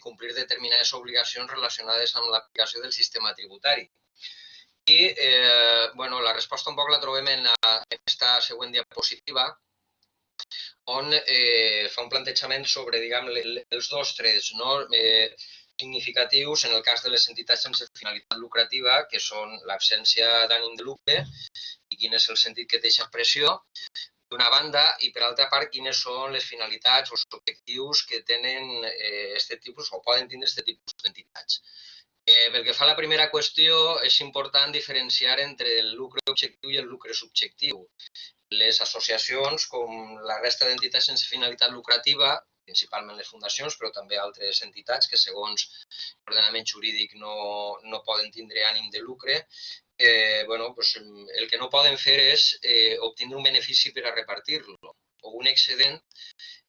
complir determinades obligacions relacionades amb l'aplicació del sistema tributari. I la resposta un poc la trobem en aquesta següent diapositiva, on fa un plantejament sobre, diguem, els dos trets significatius en el cas de les entitats sense finalitat lucrativa, que són l'absència d'ànim de lucre i quin és el sentit que té aquesta expressió, d'una banda, i per altra part, quines són les finalitats o els objectius que tenen aquest tipus o poden tindre aquest tipus d'entitats. Pel que fa a la primera qüestió, és important diferenciar entre el lucre objectiu i el lucre subjectiu. Les associacions, com la resta d'entitats sense finalitat lucrativa, principalment les fundacions, però també altres entitats que segons l'ordenament jurídic no poden tindre ànim de lucre, el que no poden fer és obtenir un benefici per a repartir-lo o un excedent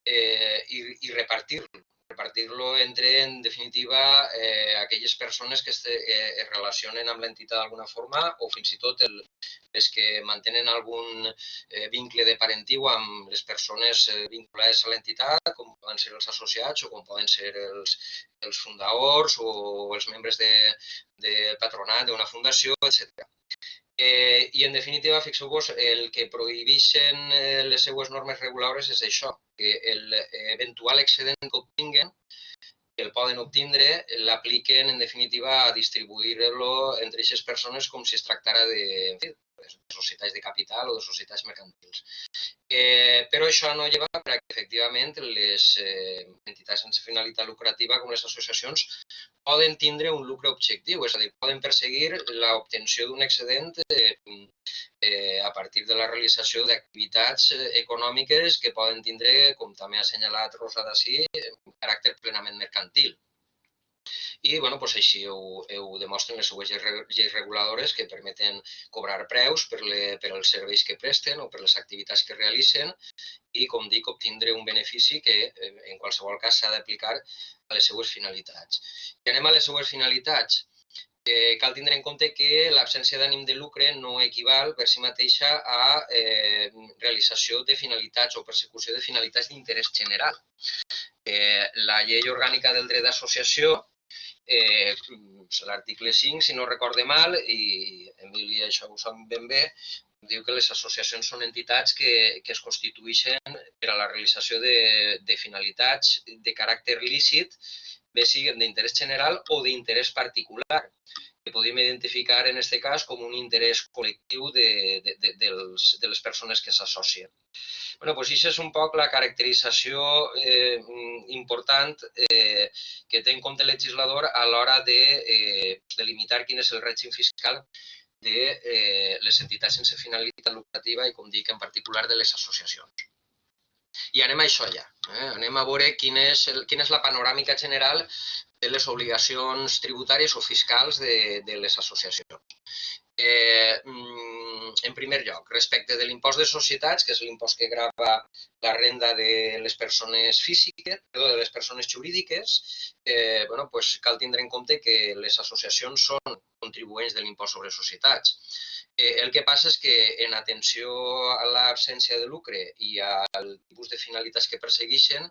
i repartir-lo. Repartir-lo entre, en definitiva, aquelles persones que es relacionen amb l'entitat d'alguna forma o fins i tot les que mantenen algun vincle de parentiu amb les persones vinculades a l'entitat, com poden ser els associats o com poden ser els fundadors o els membres del patronat d'una fundació, etc. I, en definitiva, fixeu-vos, el que prohibeixen les seues normes reguladores és això, que l'eventual excedent que obtinguen, que el poden obtindre, l'apliquen, en definitiva, a distribuir-lo entre aquestes persones com si es tractara de societats de capital o de societats mercantils. Però això no lleva perquè, efectivament, les entitats sense finalitat lucrativa, com les associacions, poden tindre un lucre objectiu, és a dir, poden perseguir l'obtenció d'un excedent a partir de la realització d'activitats econòmiques que poden tindre, com també ha assenyalat Rosa d'ací, un caràcter plenament mercantil. I així ho demostren les seues lleis reguladores que permeten cobrar preus per als serveis que presten o per les activitats que realitzen i, com dic, obtindre un benefici que en qualsevol cas s'ha d'aplicar a les seues finalitats. I anem a les seues finalitats. Cal tindre en compte que l'absència d'ànim de lucre no equival per si mateixa a realització de finalitats o persecució de finalitats d'interès general. La llei orgànica del dret d'associació, l'article 5, si no recorde mal, i Emili això ho sap ben bé, diu que les associacions són entitats que es constitueixen per a la realització de finalitats de caràcter lícit, bé siguin d'interès general o d'interès particular, que podem identificar en aquest cas com un interès col·lectiu de les persones que s'associen. Això és un poc la caracterització important que té en compte el legislador a l'hora de delimitar quin és el règim fiscal de les entitats sense finalitat lucrativa i, com dic, en particular de les associacions. I anem a això ja. Anem a veure quina és la panoràmica general de les obligacions tributàries o fiscals de les associacions. En primer lloc, respecte de l'impost de societats, que és l'impost que grava la renda de les persones físiques, de les persones jurídiques, cal tindre en compte que les associacions són contribuents de l'impost sobre societats. El que passa és que, en atenció a l'absència de lucre i al tipus de finalitats que persegueixen,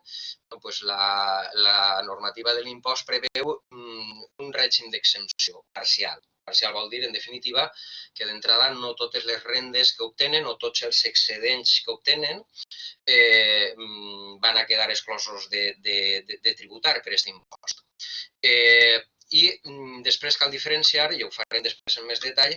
la normativa de l'impost preveu un règim d'exempció parcial. Parcial vol dir, en definitiva, que d'entrada no totes les rendes que obtenen o tots els excedents que obtenen van a quedar exclosos de tributar per aquest impost. I després cal diferenciar, i ho farem després en més detall,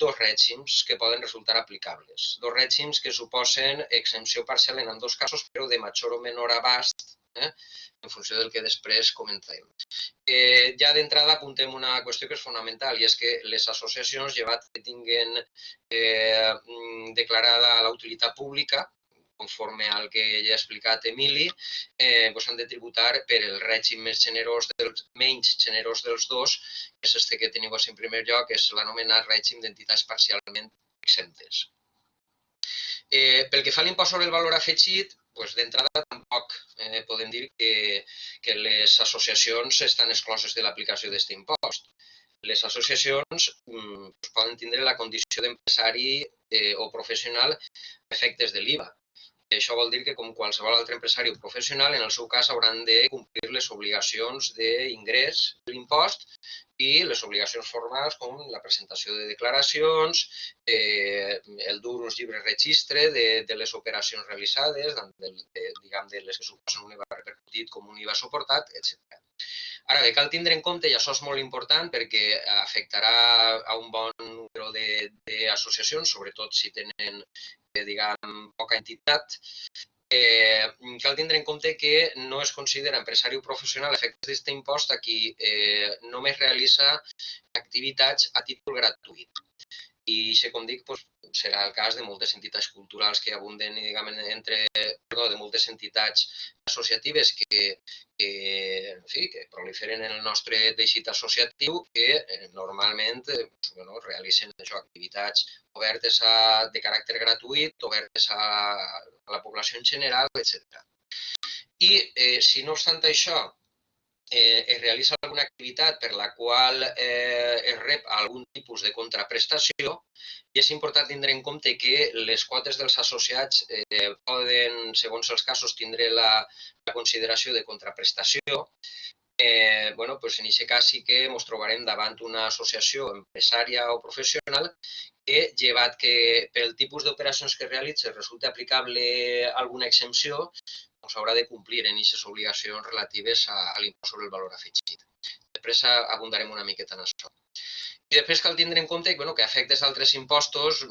dos règims que poden resultar aplicables. Dos règims que suposen exempció parcial en ambdós casos, però de major o menor abast, en funció del que després comentarem. Ja d'entrada apuntem una qüestió que és fonamental, i és que les associacions, llevat que tinguen declarada la utilitat pública, conforme al que ja ha explicat Emili, han de tributar per el règim menys generós dels dos, que és este que teniu en primer lloc, que és l'anomenat règim d'entitats parcialment exemptes. Pel que fa a l'impost sobre el valor afegit, d'entrada tampoc podem dir que les associacions estan excloses de l'aplicació d'aquest impost. Les associacions poden tindre la condició d'empresari o professional a efectes de l'IVA. Això vol dir que, com qualsevol altre empresari o professional, en el seu cas hauran de complir les obligacions d'ingrés de l'impost i les obligacions formals com la presentació de declaracions, el dur uns llibres registre de les operacions realitzades, diguem, de les que suposen un IVA repercutit com un IVA suportat, etc. Ara bé, cal tindre en compte, i això és molt important perquè afectarà a un bon número d'associacions, sobretot si tenen, diguem, poca entitat, cal tindre en compte que no es considera empresari o professional a efectes d'aquest impost a qui només realitza activitats a títol gratuït. I això, com dic, serà el cas de moltes entitats culturals que abunden, diguem, de moltes entitats associatives que proliferen en el nostre teixit associatiu que normalment realitzen activitats obertes de caràcter gratuït, obertes a la població en general, etc. I si no obstant això es realitza alguna activitat per la qual es rep algun tipus de contraprestació, i és important tindre en compte que les quotes dels associats poden, segons els casos, tindre la consideració de contraprestació. En aquest cas sí que ens trobarem davant una associació empresària o professional que, llevat que pel tipus d'operacions que realitza resulta aplicable alguna exempció, s'haurà de complir en aquestes obligacions relatives a l'impost sobre el valor afegit. Després abundarem una miqueta en això. I després cal tindre en compte que a efectes d'altres impostos,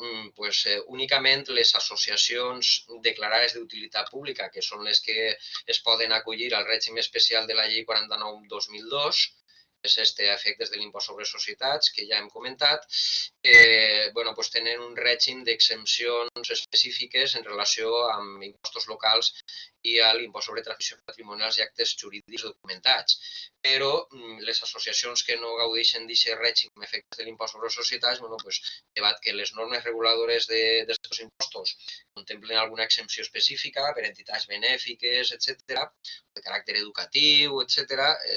únicament les associacions declarades d'utilitat pública, que són les que es poden acollir al règim especial de la llei 49/2002, és a efectes de l'impost sobre societats, que ja hem comentat, tenen un règim d'exempcions específiques en relació amb impostos locals i a l'impost sobre transmissions patrimonials i actes jurídics documentats. Però les associacions que no gaudeixen d'aquest règim a efectes de l'impost sobre societats, llevat que les normes reguladores d'aquests impostos contemplen alguna exempció específica per a entitats benèfiques, etc., de caràcter educatiu, etc.,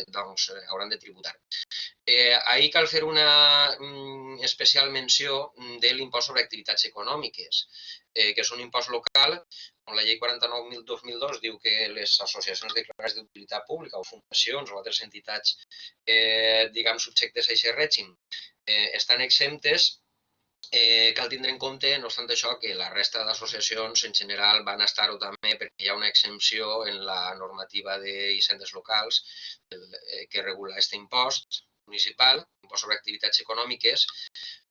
doncs hauran de tributar. Ahir cal fer una especial menció de l'impost sobre activitats econòmiques, que és un impost local, on la llei 49/2002 diu que les associacions declarades d'utilitat pública o fundacions o altres entitats, diguem, subjectes a aquest règim, estan exemptes. Cal tindre en compte, no obstant això, que la resta d'associacions en general van estar-ho també perquè hi ha una exempció en la normativa d'hisendes locals que regula aquest impost municipal, impost sobre activitats econòmiques,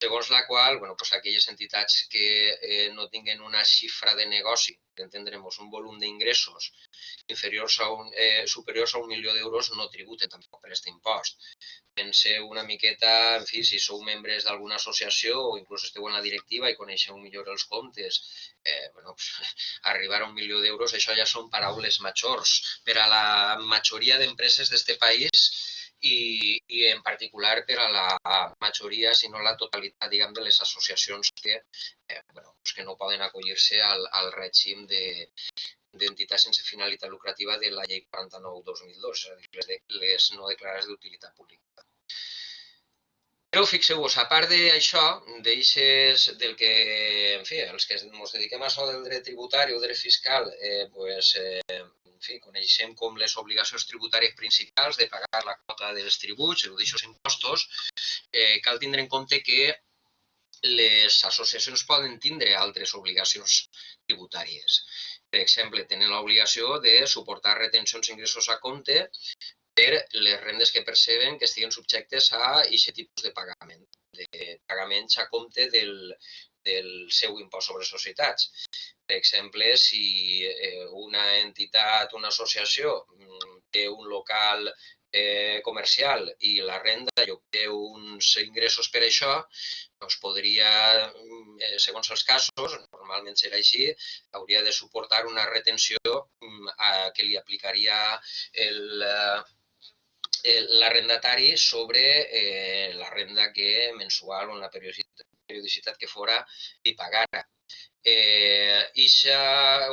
segons la qual aquelles entitats que no tinguin una xifra de negoci, per entendre'ns, un volum d'ingressos superiors a 1 milió d'euros no tributen tampoc per aquest impost. Penseu una miqueta, en fi, si sou membres d'alguna associació o inclús esteu en la directiva i coneixeu millor els comptes, arribar a 1 milió d'euros, això ja són paraules majors per a la majoria d'empreses d'aquest país i en particular per a la majoria, si no la totalitat, diguem, de les associacions que no poden acollir-se al règim d'entitats sense finalitat lucrativa de la llei 49/2002, és a dir, les no declarades d'utilitat pública. Però fixeu-vos, a part d'això, del que, en fi, els que ens dediquem a això del dret tributari o dret fiscal, coneixem com les obligacions tributàries principals de pagar la quota dels tributs o d'aixòs impostos, cal tindre en compte que les associacions poden tindre altres obligacions tributàries. Per exemple, tenen l'obligació de suportar retencions d'ingressos a compte per les rendes que perceben que estiguin subjectes a aquest tipus de pagaments a compte del seu impost sobre societats. Per exemple, si una entitat, una associació, té un local comercial i la renda i obté uns ingressos per això, doncs podria, segons els casos, normalment serà així, hauria de suportar una retenció que li aplicaria l'arrendatari sobre la renda que mensual o en la periodicitat que fora li pagara. Aquesta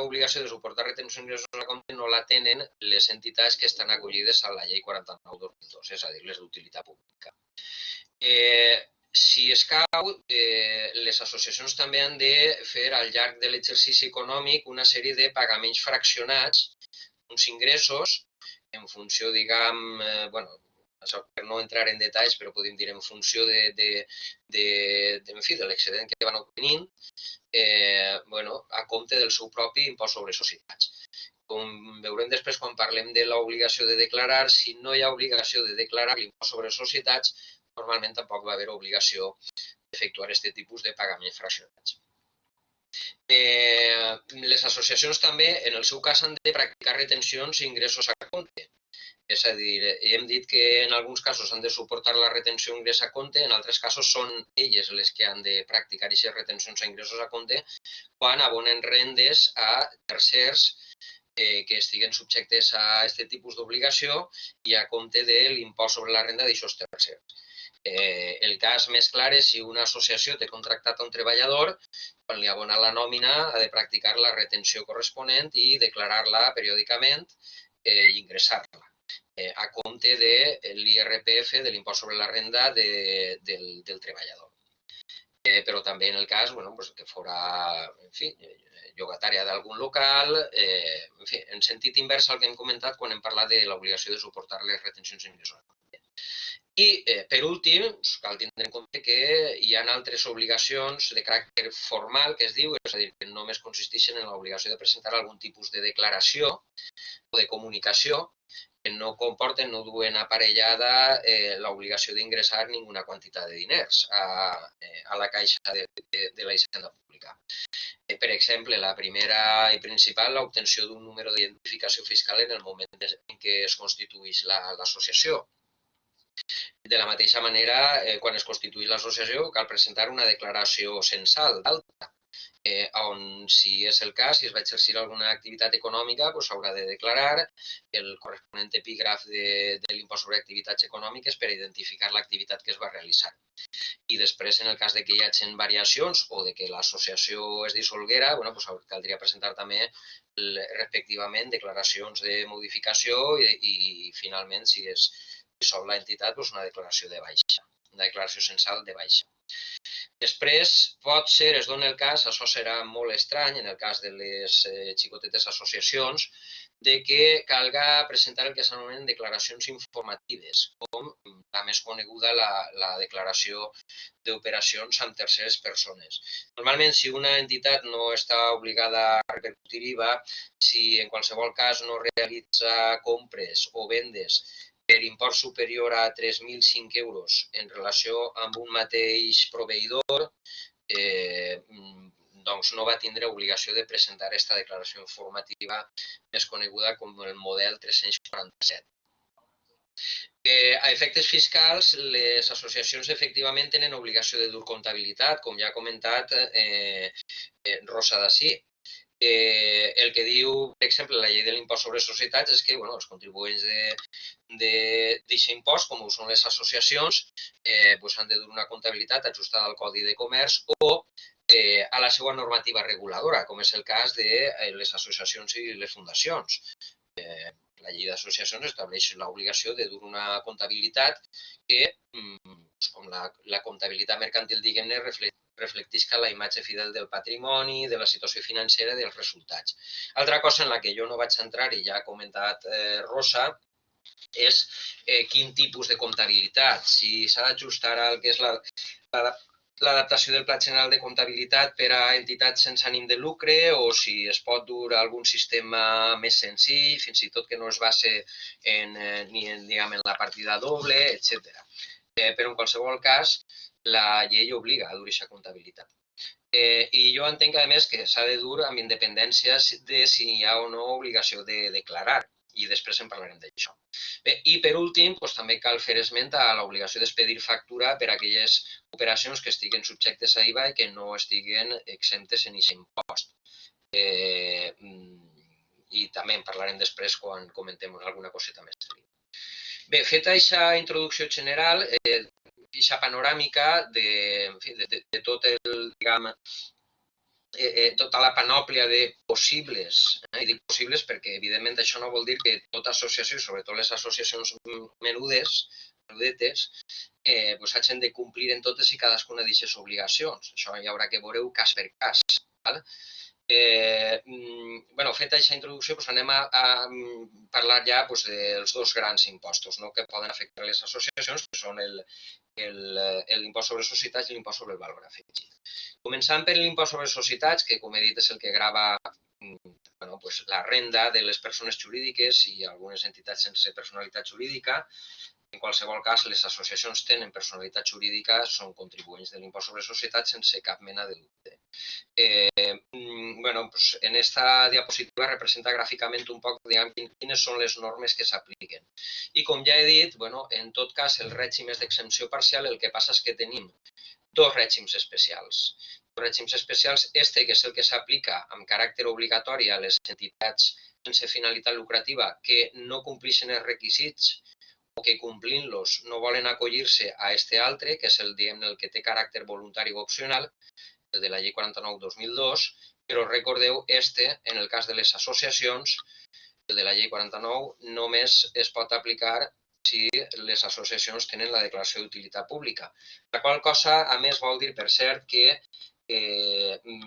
obligació de suportar retencions d'ingressos a compte no la tenen les entitats que estan acollides a la llei 49/2002, és a dir, les d'utilitat pública. Si escau, les associacions també han de fer al llarg de l'exercici econòmic una sèrie de pagaments fraccionats, uns ingressos, en funció, diguem, bueno, per no entrar en detalls, però podem dir en funció de l'excedent que van obtenint, bueno, a compte del seu propi impost sobre societats. Com veurem després quan parlem de l'obligació de declarar, si no hi ha obligació de declarar l'impost sobre societats, normalment tampoc va haver obligació d'efectuar aquest tipus de pagaments fraccionats. Les associacions també, en el seu cas, han de practicar retencions i ingressos a compte. És a dir, hem dit que en alguns casos han de suportar la retenció ingrés a compte, en altres casos són elles les que han de practicar aquestes retencions a ingressos a compte quan abonen rendes a tercers que estiguen subjectes a aquest tipus d'obligació i a compte de l'impost sobre la renda d'aixòs tercers. El cas més clar és si una associació té contractat un treballador, quan li abona la nòmina ha de practicar la retenció corresponent i declarar-la periòdicament i ingressar-la a compte de l'IRPF, de l'impost sobre la renda del treballador. Però també en el cas que fora, en fi, llogatària d'algun local, en fi, en sentit invers al que hem comentat quan hem parlat de l'obligació de suportar les retencions d'ingressos. I, per últim, cal tindre en compte que hi ha altres obligacions de caràcter formal, que es diu, és a dir, que només consisteixen en l'obligació de presentar algun tipus de declaració o de comunicació que no comporten, no duen aparellada l'obligació d'ingressar ninguna quantitat de diners a la caixa de la hisenda pública. Per exemple, la primera i principal, l'obtenció d'un número d'identificació fiscal en el moment en què es constitueix l'associació. De la mateixa manera, quan es constitueix l'associació, cal presentar una declaració censal d'alta, on, si és el cas, si es va exercir alguna activitat econòmica, s'haurà de declarar el corresponent epígraf de l'impost sobre activitats econòmiques per identificar l'activitat que es va realitzar. I després, en el cas de que hi hagin variacions o de que l'associació es dissolguera, caldria presentar també respectivament declaracions de modificació i finalment, si es dissol l'entitat, una declaració de baixa, una declaració censal de baixa. Després, pot ser, es dona el cas, això serà molt estrany en el cas de les xicotetes associacions, de que calga presentar el que s'anomenen declaracions informatives, com la més coneguda, la declaració d'operacions amb terceres persones. Normalment, si una entitat no està obligada a repercutir IVA, si en qualsevol cas no realitza compres o vendes per import superior a 3.005 euros en relació amb un mateix proveïdor, doncs no va tindre obligació de presentar aquesta declaració informativa més coneguda com el model 347. A efectes fiscals, les associacions efectivament tenen obligació de dur comptabilitat, com ja ha comentat Rosa Dací. El que diu, per exemple, la llei de l'impost sobre societats és que els contribuents d'aquest impost, com ho són les associacions, han de dur una comptabilitat ajustada al Codi de Comerç o a la seva normativa reguladora, com és el cas de les associacions i les fundacions. La llei d'associacions estableix l'obligació de dur una comptabilitat que, com la comptabilitat mercantil, diguem-ne, reflectisca la imatge fidel del patrimoni, de la situació financera i dels resultats. Altra cosa en la que jo no vaig entrar i ja ha comentat Rosa és quin tipus de comptabilitat. Si s'ha d'ajustar al que és l'adaptació del Pla General de Comptabilitat per a entitats sense ànim de lucre o si es pot dur algun sistema més senzill, fins i tot que no es base ni en la partida doble, etc. Però en qualsevol cas, la llei obliga a dur aquesta comptabilitat. I jo entenc, a més, que s'ha de dur amb independència de si hi ha o no obligació de declarar, i després en parlarem d'això. I, per últim, també cal fer esment a l'obligació d'expedir factura per a aquelles operacions que estiguen subjectes a IVA i que no estiguen exemptes en aquest impost. I també en parlarem després quan comentem alguna coseta més. Bé, feta aquesta introducció general, aquesta panoràmica de tot el, tota la panòplia de possibles, i dic possibles perquè evidentment això no vol dir que tota associació, sobretot les associacions menudetes, doncs hagin de complir en totes i cadascuna d'aquestes obligacions. Això hi haurà que veure cas per cas. Val? Feta aquesta introducció, anem a parlar ja dels dos grans impostos que poden afectar les associacions, que són l'impost sobre societats i l'impost sobre el valor afegit. Començant per l'impost sobre societats, que com he dit és el que grava la renda de les persones jurídiques i algunes entitats sense personalitat jurídica. En qualsevol cas, les associacions tenen personalitat jurídica, són contribuents de l'impost sobre societats sense cap mena de dubte. En esta diapositiva representa gràficament un poc quines són les normes que s'apliquen. I com ja he dit, en tot cas, el règim és d'exempció parcial, el que passa és que tenim dos règims especials. Dos règims especials, que és el que s'aplica amb caràcter obligatori a les entitats sense finalitat lucrativa que no complixen els requisits o que complint-los no volen acollir-se a este altre, que és el que té caràcter voluntari o opcional, el de la llei 49/2002, però recordeu, en el cas de les associacions, el de la llei 49 només es pot aplicar si les associacions tenen la declaració d'utilitat pública. La qual cosa, a més, vol dir, per cert, que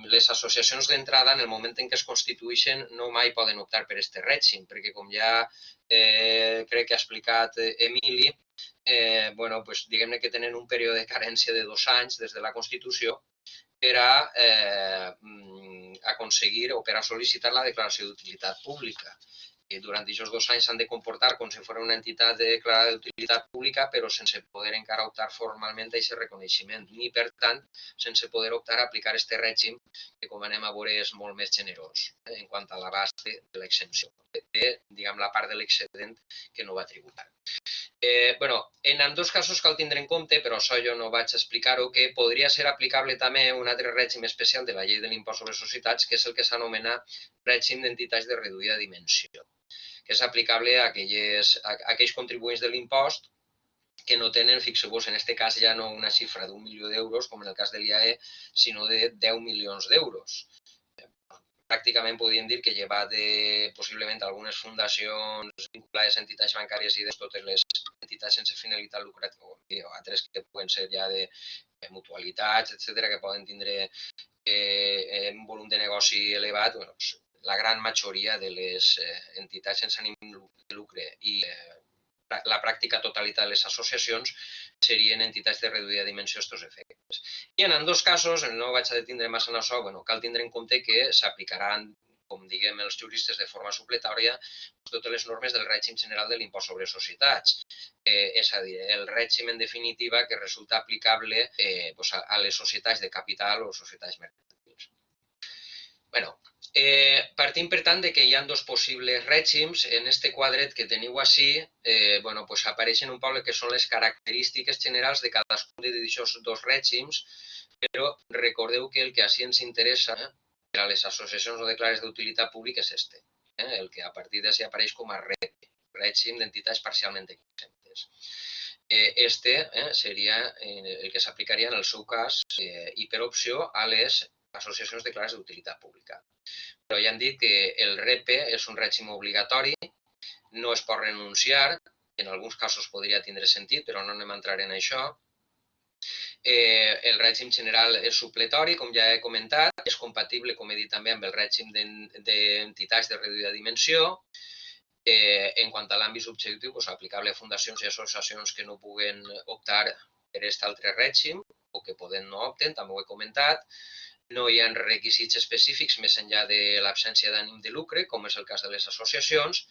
les associacions d'entrada, en el moment en què es constitueixen, no mai poden optar per aquest règim, perquè com ja crec que ha explicat Emili, diguem-ne que tenen un període de carència de 2 anys des de la Constitució per a aconseguir o per a sol·licitar la declaració d'utilitat pública. Durant aquests 2 anys s'han de comportar com si fos una entitat declarada d'utilitat pública, però sense poder encara optar formalment a aquest reconeixement, ni, per tant, sense poder optar a aplicar aquest règim, que, com anem a veure, és molt més generós en quant a l'abast de l'exempció, la part de l'excedent que no va tributar. En ambdós casos cal tindre en compte, però això jo no vaig explicar-ho, que podria ser aplicable també un altre règim especial de la llei de l'impost sobre societats, que és el que s'anomena règim d'entitats de reduïda dimensió, que és aplicable a aquells contribuents de l'impost que no tenen, fixeu-vos, en aquest cas ja no una xifra d'1 milió d'euros, com en el cas de l'IAE, sinó de 10 milions d'euros. Pràcticament podríem dir que llevat de possiblement algunes fundacions vinculades a entitats bancàries i de totes les entitats sense finalitat lucrativa, o altres que poden ser ja de mutualitats, etc., que poden tindre un volum de negoci elevat, la gran majoria de les entitats sense ànim de lucre i la pràctica totalitat de les associacions serien entitats de reduïda dimensió a aquests efectes. I en ambdós casos, no vaig a detindre massa en això, cal tindre en compte que s'aplicaran, com diguem els juristes, de forma supletòria totes les normes del règim general de l'impost sobre societats. És a dir, el règim, en definitiva, que resulta aplicable a les societats de capital o societats mercantils. Partim, per tant, que hi ha dos possibles règims. En este quadret que teniu així, apareixen un poc el que són les característiques generals de cadascun d'aquests dos règims, però recordeu que el que així ens interessa per a les associacions o declarades d'utilitat pública és este, el que a partir d'ací apareix com a règim d'entitats parcialment exemptes. Este seria el que s'aplicaria en el seu cas i per opció a les associacions declarades d'utilitat pública. Però ja hem dit que el REPE és un règim obligatori, no es pot renunciar, en alguns casos podria tindre sentit, però no anem a entrar en això. El règim general és supletori, com ja he comentat, és compatible, com he dit també, amb el règim d'entitats de reduïda dimensió. En quant a l'àmbit subjectiu, aplicable a fundacions i associacions que no puguen optar per aquest altre règim o que poden no opten, també ho he comentat. No hi ha requisits específics més enllà de l'absència d'ànim de lucre, com és el cas de les associacions.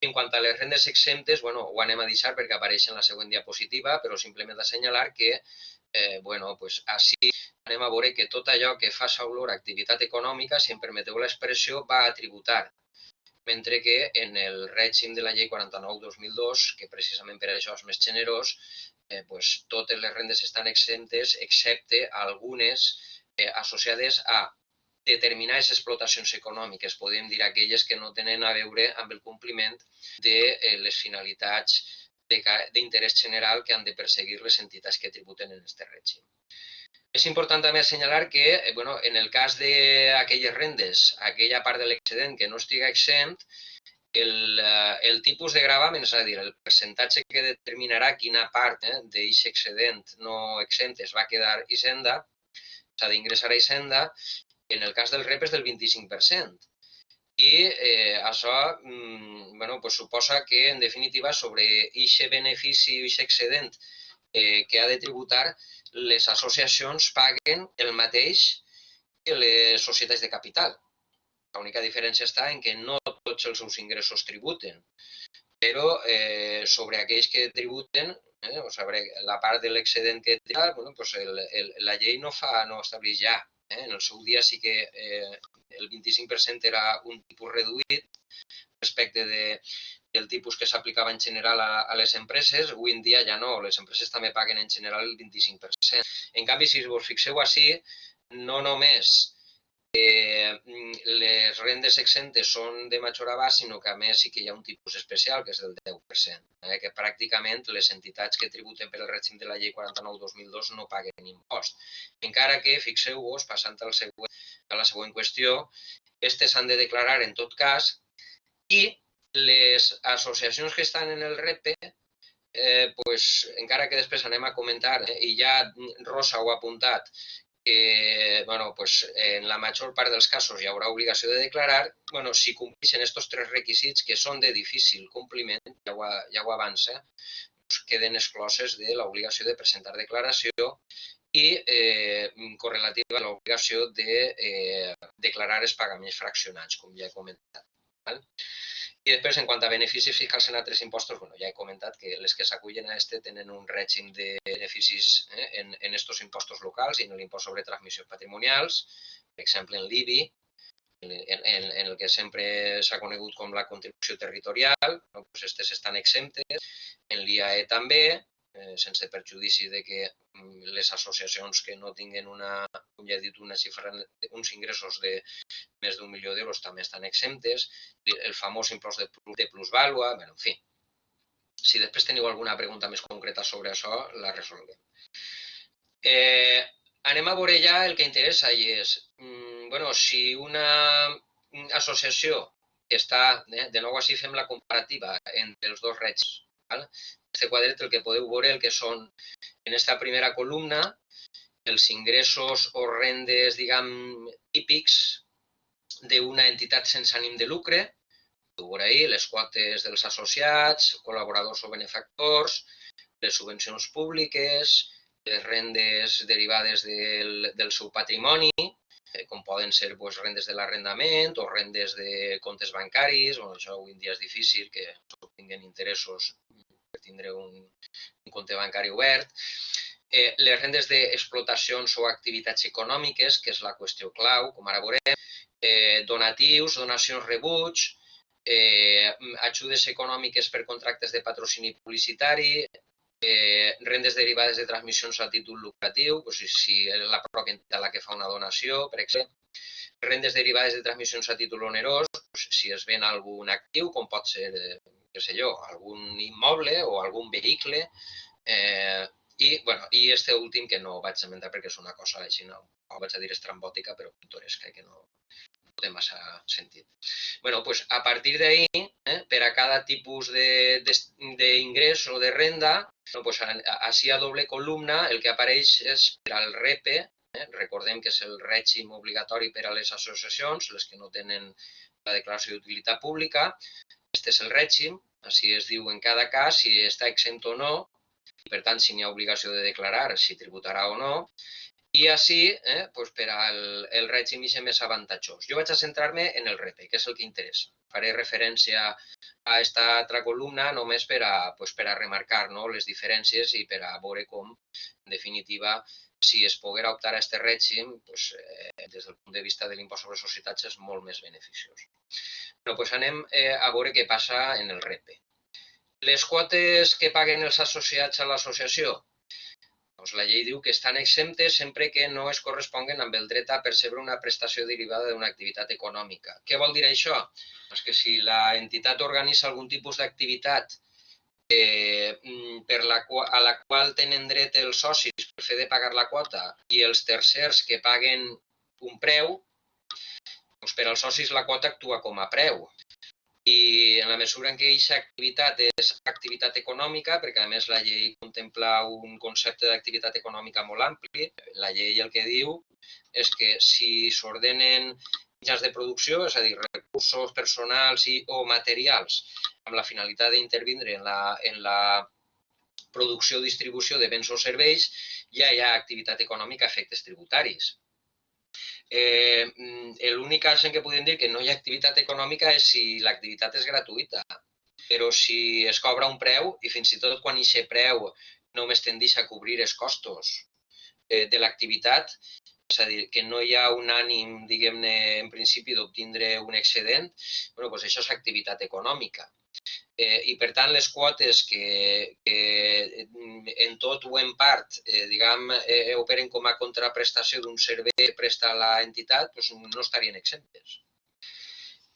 En quant a les rendes exemptes, ho anem a deixar perquè apareix en la següent diapositiva, però simplement assenyalar que així anem a veure que tot allò que fa olor a activitat econòmica, si em permeteu l'expressió, va a tributar. Mentre que en el règim de la llei 49/2002, que precisament per això és més generós, totes les rendes estan exemptes, excepte algunes associades a determinades explotacions econòmiques, podem dir aquelles que no tenen a veure amb el compliment de les finalitats d'interès general que han de perseguir les entitats que tributen en aquest règim. És important també assenyalar que en el cas d'aquelles rendes, aquella part de l'excedent que no estiga exempt, el tipus de gravamen, és a dir, el percentatge que determinarà quina part d'aquest excedent no exempt es va quedar hisenda, s'ha d'ingressar a hisenda, en el cas del REP és del 25%. I això suposa que, en definitiva, sobre aquest benefici o aquest excedent que ha de tributar, les associacions paguen el mateix que les societats de capital. L'única diferència està en que no tots els seus ingressos tributen, però sobre aquells que tributen, sobre la part de l'excedent que té, la llei no estableix ja. En el seu dia sí que el 25% era un tipus reduït respecte del tipus que s'aplicava en general a les empreses. Avui en dia ja no, les empreses també paguen en general el 25%. En canvi, si us fixeu així, no només les rendes exemptes són de major abast, sinó que a més sí que hi ha un tipus especial, que és del 10%, que pràcticament les entitats que tributen per el règim de la llei 49/2002 no paguen impost. Encara que, fixeu-vos, passant a la següent qüestió, aquestes s'han de declarar en tot cas i les associacions que estan en el REPE, encara que després anem a comentar, i ja Rosa ho ha apuntat, que en la major part dels casos hi haurà obligació de declarar, si compleixen aquests 3 requisits que són de difícil compliment, ja ho avança, queden excloses de l'obligació de presentar declaració i correlativa a l'obligació de declarar els pagaments fraccionats, com ja he comentat. I després, en quant a beneficis fiscals en altres impostos, ja he comentat que les que s'acullen a tenen un règim de beneficis en aquests impostos locals i en l'impost sobre transmissions patrimonials, per exemple, en l'IBI, en el que sempre s'ha conegut com la contribució territorial, aquestes estan exemptes, en l'IAE també, sense perjudici de que les associacions que no tinguin com ja he dit, uns ingressos de més d'1 milió d'euros també estan exemptes, el famós impost de plusvàlua, en fi. Si després teniu alguna pregunta més concreta sobre això, la resolguem. Anem a veure ja el que interessa i és, si una associació que està, de nou així fem la comparativa entre els dos règims. En aquest quadret el que podeu veure el que són, en aquesta primera columna, els ingressos o rendes, diguem, típics d'una entitat sense ànim de lucre, podeu veure ahir les quotes dels associats, col·laboradors o benefactors, les subvencions públiques, les rendes derivades del seu patrimoni, com poden ser rendes de l'arrendament o rendes de comptes bancaris, això avui en dia és difícil que s'obtinguin interessos per tindre un compte bancari obert, les rendes d'explotacions o activitats econòmiques, que és la qüestió clau, com ara veurem, donatius, donacions rebuts, ajudes econòmiques per contractes de patrocini publicitari, rendes derivades de transmissions a títol lucratiu, si és la pròpia entitat la que fa una donació, per exemple, rendes derivades de transmissions a títol onerós, si es ven algun actiu, com pot ser, què sé jo, algun immoble o algun vehicle, i este últim que no vaig esmentar perquè és una cosa així, no vaig a dir estrambòtica, però pintoresca, que no té massa sentit. A partir d'ahí, per a cada tipus d'ingrés o de renda, així a doble columna el que apareix és per al REPE, recordem que és el règim obligatori per a les associacions, les que no tenen la declaració d'utilitat pública. Aquest és el règim, així es diu en cada cas, si està exempt o no, i per tant si n'hi ha obligació de declarar, si tributarà o no, i així per al règim més avantatjós. Jo vaig a centrar-me en el REPE, que és el que interessa. Faré referència a aquesta altra columna només per a remarcar les diferències i per a veure com, en definitiva, si es poguera optar a aquest règim, des del punt de vista de l'impost sobre societats és molt més beneficiós. Anem a veure què passa en el REPE. Les quotes que paguen els associats a l'associació, la llei diu que estan exemptes sempre que no es corresponguen amb el dret a percebre una prestació derivada d'una activitat econòmica. Què vol dir això? És que si l'entitat organitza algun tipus d'activitat a la qual tenen dret els socis per fet de pagar la quota i els tercers que paguen un preu, doncs per als socis la quota actua com a preu. I en la mesura en què aquesta activitat és activitat econòmica, perquè a més la llei contempla un concepte d'activitat econòmica molt ampli, la llei el que diu és que si s'ordenen mitjans de producció, és a dir, recursos personals o materials, amb la finalitat d'intervindre en la producció o distribució de béns o serveis, ja hi ha activitat econòmica a efectes tributaris. L'únic cas en què podem dir que no hi ha activitat econòmica és si l'activitat és gratuïta, però si es cobra un preu i fins i tot quan aquest preu només tendeix a cobrir els costos de l'activitat, és a dir, que no hi ha un ànim, diguem-ne, en principi d'obtindre un excedent, doncs això és activitat econòmica. I, per tant, les quotes que en tot o en part, operen com a contraprestació d'un servei que presta l'entitat, doncs no estarien exemptes.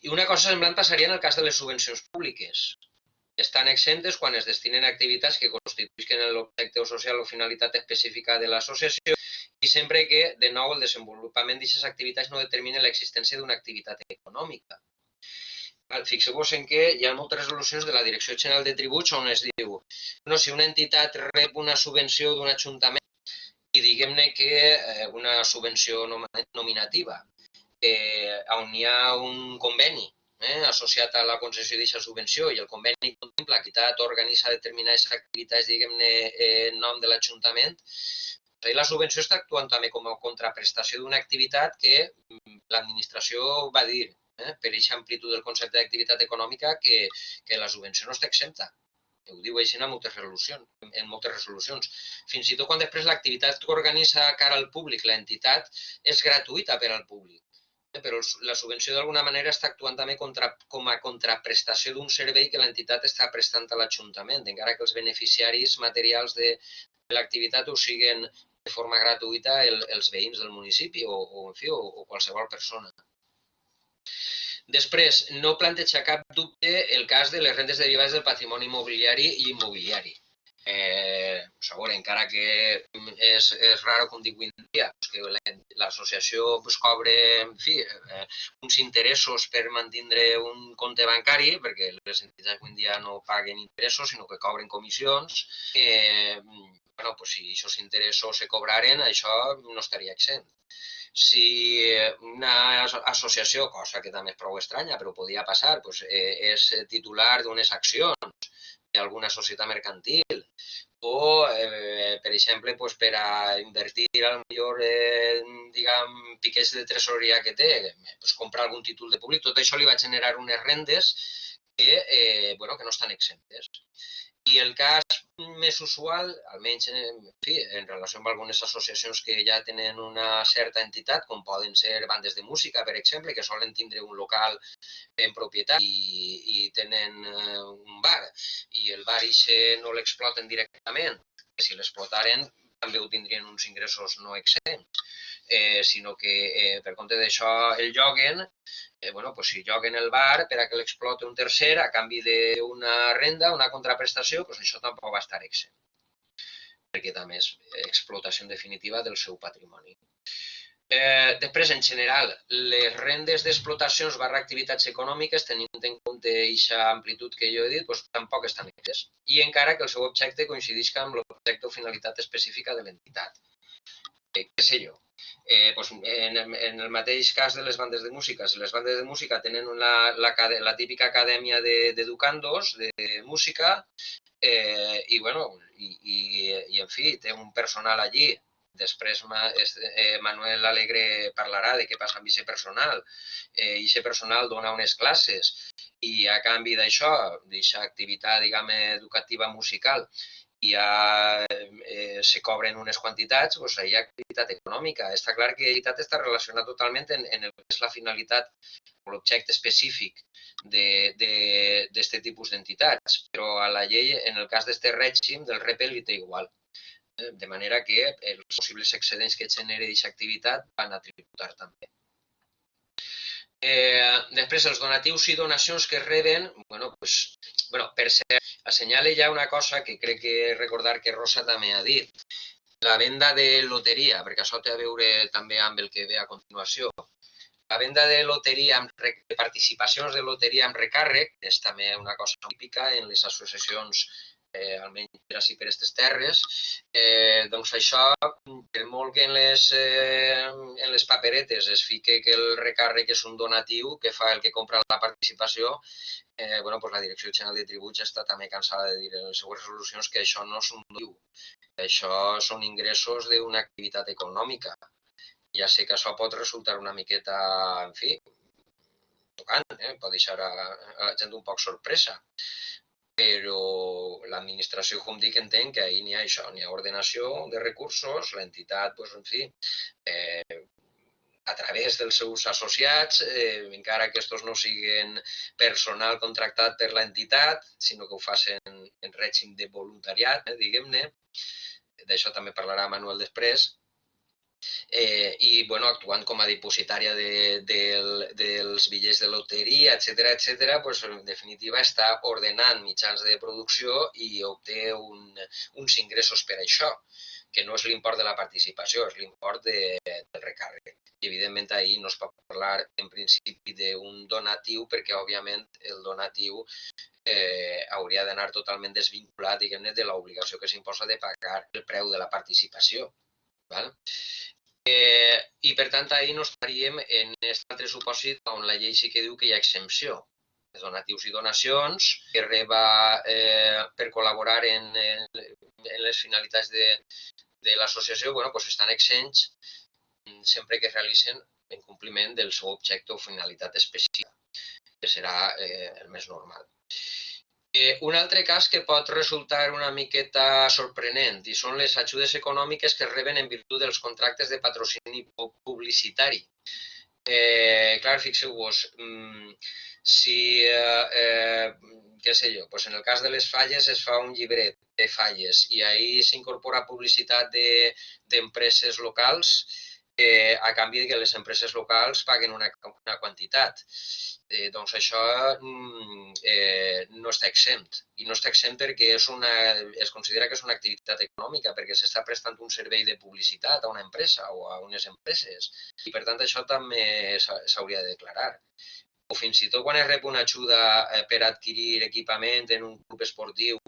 I una cosa semblant passaria en el cas de les subvencions públiques. Estan exemptes quan es destinen a activitats que constituïsquen l'objecte social o finalitat específica de l'associació i sempre que, de nou, el desenvolupament d'aquestes activitats no determina l'existència d'una activitat econòmica. Fixeu-vos en què hi ha moltes resolucions de la Direcció General de Tributs on es diu si una entitat rep una subvenció d'un ajuntament i diguem-ne que una subvenció nominativa, on hi ha un conveni associat a la concessió d'aquesta subvenció i el conveni contempla que l'entitat organitza determinades activitats, diguem-ne, en nom de l'Ajuntament, la subvenció està actuant també com a contraprestació d'una activitat que l'administració va dir per aquesta amplitud del concepte d'activitat econòmica que la subvenció no està exempta. Ho diu així en moltes resolucions. Fins i tot quan després l'activitat que organitza cara al públic l'entitat és gratuïta per al públic. Però la subvenció d'alguna manera està actuant també com a contraprestació d'un servei que l'entitat està prestant a l'Ajuntament, encara que els beneficiaris materials de l'activitat ho siguen de forma gratuïta els veïns del municipi o qualsevol persona. Després, no planteja cap dubte el cas de les rendes derivades del patrimoni immobiliari i immobiliari. Encara que és raro com dic avui en dia, que l'associació cobra uns interessos per mantenir un compte bancari, perquè les entitats avui en dia no paguen interessos, sinó que cobren comissions. Si aquests interessos se cobraren, això no estaria exempt. Si una associació, cosa que també és prou estranya, però podia passar, és titular d'unes accions d'alguna societat mercantil o, per exemple, per a invertir piquets de tresoreria que té, comprar algun títol de públic, tot això li va generar unes rendes que no estan exemptes. I el cas més usual, almenys en relació amb algunes associacions que ja tenen una certa entitat, com poden ser bandes de música, per exemple, que solen tindre un local en propietat i tenen un bar, i el bar no l'exploten directament, que si l'explotaren també obtindrien uns ingressos no exempts, sinó que per compte d'això el lloguen. Si lloguen el bar per a que l'exploti un tercer a canvi d'una renda, una contraprestació, això tampoc va estar exempt, perquè també és explotació en definitiva del seu patrimoni. Després, en general, les rendes d'explotacions / activitats econòmiques, tenint en compte aquesta amplitud que jo he dit, tampoc estan exemptes, i encara que el seu objecte coincideix amb l'objecte o finalitat específica de l'entitat. Què sé jo? En el mateix cas de les bandes de música, si les bandes de música tenen la típica acadèmia d'educandos de música i en fi, té un personal allí. Després Manuel Alegre parlarà de què passa amb aquest personal. I aquest personal dona unes classes i a canvi d'això, d'aquesta activitat, educativa musical, ja se cobren unes quantitats, hi ha activitat econòmica. Està clar que l'activitat està relacionada totalment en el que és la finalitat o l'objecte específic d'aquest tipus d'entitats, però a la llei, en el cas d'aquest règim del REPE, li té igual. De manera que els possibles excedents que generi aquesta activitat van a tributar també. Després, els donatius i donacions que es reben, per cert, assenyala ja una cosa que crec que recordar que Rosa també ha dit. La venda de loteria, perquè això té a veure també amb el que ve a continuació. La venda de loteria, de participacions de loteria amb recàrrec, és també una cosa típica en les associacions, almenys per ací per aquestes terres. Doncs això, per molt que en les paperetes es fique que el recàrrec és un donatiu que fa el que compra la participació, doncs la Direcció General de Tributs està també cansada de dir en les seues resolucions que això no és un donatiu, que això són ingressos d'una activitat econòmica. Ja sé que això pot resultar una miqueta, en fi, tocant, pot deixar a la gent un poc sorpresa, però l'administració, com dic, entén que ahir n'hi ha això, n'hi ha ordenació de recursos, l'entitat, doncs, en fi, a través dels seus associats, encara que aquests no siguin personal contractat per l'entitat, sinó que ho facin en règim de voluntariat, diguem-ne, d'això també parlarà Manuel després, i bueno, actuant com a dipositària dels bitllets de loteria, etc., doncs, en definitiva està ordenant mitjans de producció i obté uns ingressos per això, que no és l'import de la participació, és l'import del recàrrec. I evidentment ahir no es pot parlar en principi d'un donatiu perquè òbviament el donatiu hauria d'anar totalment desvinculat, diguem-ne, de l'obligació que s'imposa de pagar el preu de la participació. Val? I per tant, ahir no estaríem en aquest altre supòsit on la llei sí que diu que hi ha exempció. Els donatius i donacions que reba per col·laborar en les finalitats de l'associació, bueno, doncs estan exempts sempre que es realicen en compliment del seu objecte o finalitat específica, que serà el més normal. Un altre cas que pot resultar una miqueta sorprenent i són les ajudes econòmiques que es reben en virtut dels contractes de patrocini publicitari. Clar, fixeu-vos, si, què sé jo, doncs en el cas de les falles es fa un llibret de falles i ahir s'incorpora publicitat d'empreses locals a canvi que les empreses locals paguen una quantitat. Doncs això no està exempt. I no està exempt perquè es considera que és una activitat econòmica, perquè s'està prestant un servei de publicitat a una empresa o a unes empreses. I per tant això també s'hauria de declarar. O fins i tot quan es rep una ajuda per adquirir equipament en un club esportiu,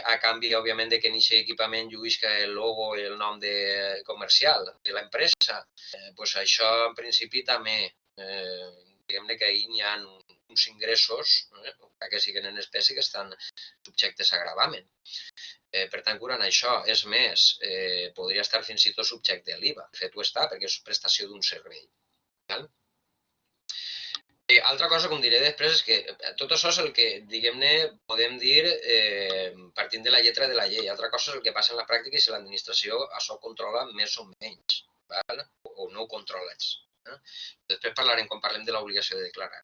a canvi, òbviament, de que en aquest equipament lluïsca el logo i el nom comercial de l'empresa, doncs això, en principi, també, diguem-ne que ahir n'hi ha uns ingressos, que siguen en espècie, que estan subjectes a gravamen. Per tant, curant això, és més, podria estar fins i tot subjecte a l'IVA. De fet, ho està, perquè és prestació d'un servei. Altra cosa, com diré després, és que tot això és el que, diguem-ne, podem dir partint de la lletra de la llei. Altra cosa és el que passa en la pràctica i si l'administració això controla més o menys, val? O no ho controles. Després parlarem quan parlem de l'obligació de declarar.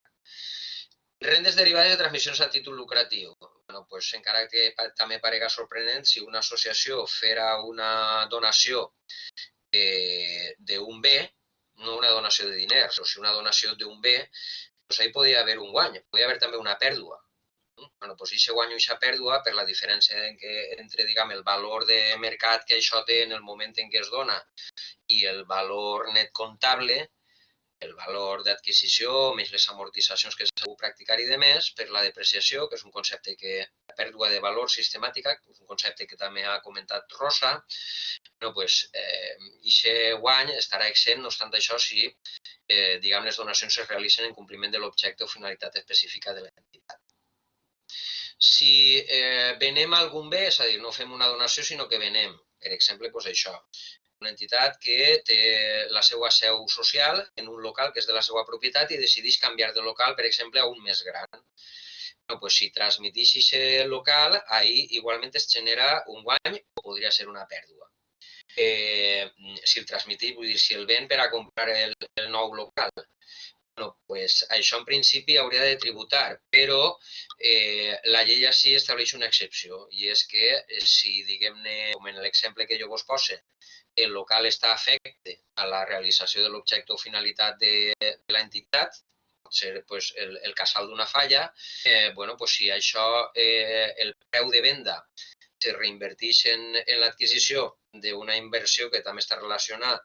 Rendes derivades de transmissions a títol lucratiu. Bueno, pues, encara que també parega sorprenent, si una associació fera una donació d'un bé, no una donació de diners, o sigui, una donació d'un bé, doncs ahí podria haver un guany, podria haver també una pèrdua. Bueno, doncs aquest guany o aquesta pèrdua, per la diferència entre diguem, el valor de mercat que això té en el moment en què es dona i el valor net comptable, el valor d'adquisició, més les amortitzacions que s'ha de practicar i demés, per la depreciació, que és un concepte que, la pèrdua de valor sistemàtica, un concepte que també ha comentat Rosa, no, pues, aquest guany estarà exempt, no obstant això, si diguem, les donacions es realicen en compliment de l'objecte o finalitat específica de l'entitat. Si venem algun bé, és a dir, no fem una donació, sinó que venem, per exemple, doncs això, una entitat que té la seva seu social en un local que és de la seva propietat i decideix canviar de local, per exemple, a un més gran. No, pues, si transmeteix aquest local, ahí igualment es genera un guany o podria ser una pèrdua. Si el transmeteix, vull dir, si el ven per a comprar el nou local, no, pues, això en principi hauria de tributar, però la llei així estableix una excepció i és que si, diguem-ne, com en l'exemple que jo vos poso, el local està afecte a la realització de l'objecte o finalitat de l'entitat, pot ser pues, el casal d'una falla, bueno, pues, si això, el preu de venda se reinverteix en l'adquisició d'una inversió que també està relacionada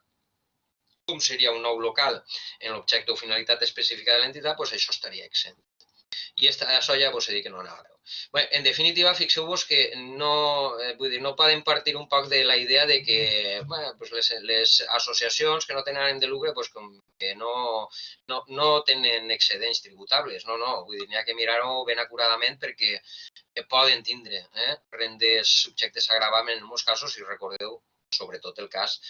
com seria un nou local en l'objecte o finalitat específica de l'entitat, doncs això estaria exempt. I això ja vos he dit que no anava a veure. Bé, en definitiva, fixeu-vos que no poden partir un poc de la idea de que les associacions que no tenen ànim de lucre com que no tenen excedents tributables. No, vull dir, n'hi ha que mirar-ho ben acuradament perquè poden tindre rendes subjectes a gravamen en molts casos, i recordeu sobretot el cas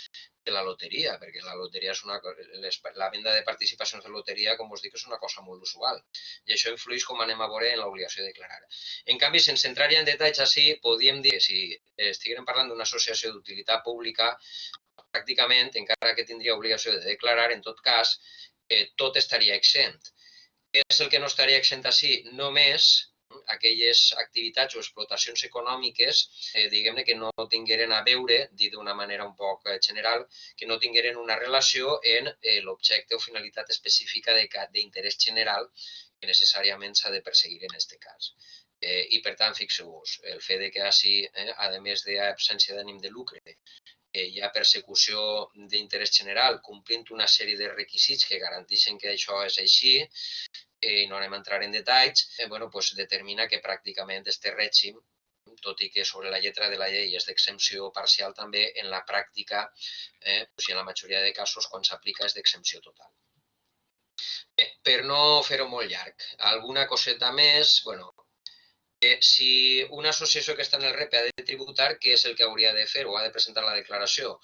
de la loteria, perquè la loteria és la venda de participacions de loteria, com us dic, és una cosa molt usual. I això influeix, com anem a veure, en l'obligació de declarar. En canvi, sense entrar ja en detalls així, podríem dir que si estiguem parlant d'una associació d'utilitat pública, pràcticament, encara que tindria obligació de declarar, en tot cas, tot estaria exempt. Què és el que no estaria exempt així? Només aquelles activitats o explotacions econòmiques, diguem-ne, que no tingueren a veure, dit d'una manera un poc general, que no tingueren una relació en l'objecte o finalitat específica d'interès general que necessàriament s'ha de perseguir en aquest cas. I, per tant, fixeu-vos, el fet de que així, a més d'absència d'ànim de lucre, hi ha persecució d'interès general complint una sèrie de requisits que garanteixen que això és així, i no anem a entrar en detalls, determina que pràcticament este règim, tot i que sobre la lletra de la llei és d'exempció parcial, també en la pràctica, i en la majoria de casos, quan s'aplica és d'exempció total. Bé, per no fer-ho molt llarg, alguna coseta més, si una associació que està en el REPE ha de tributar, què és el que hauria de fer o ha de presentar la declaració?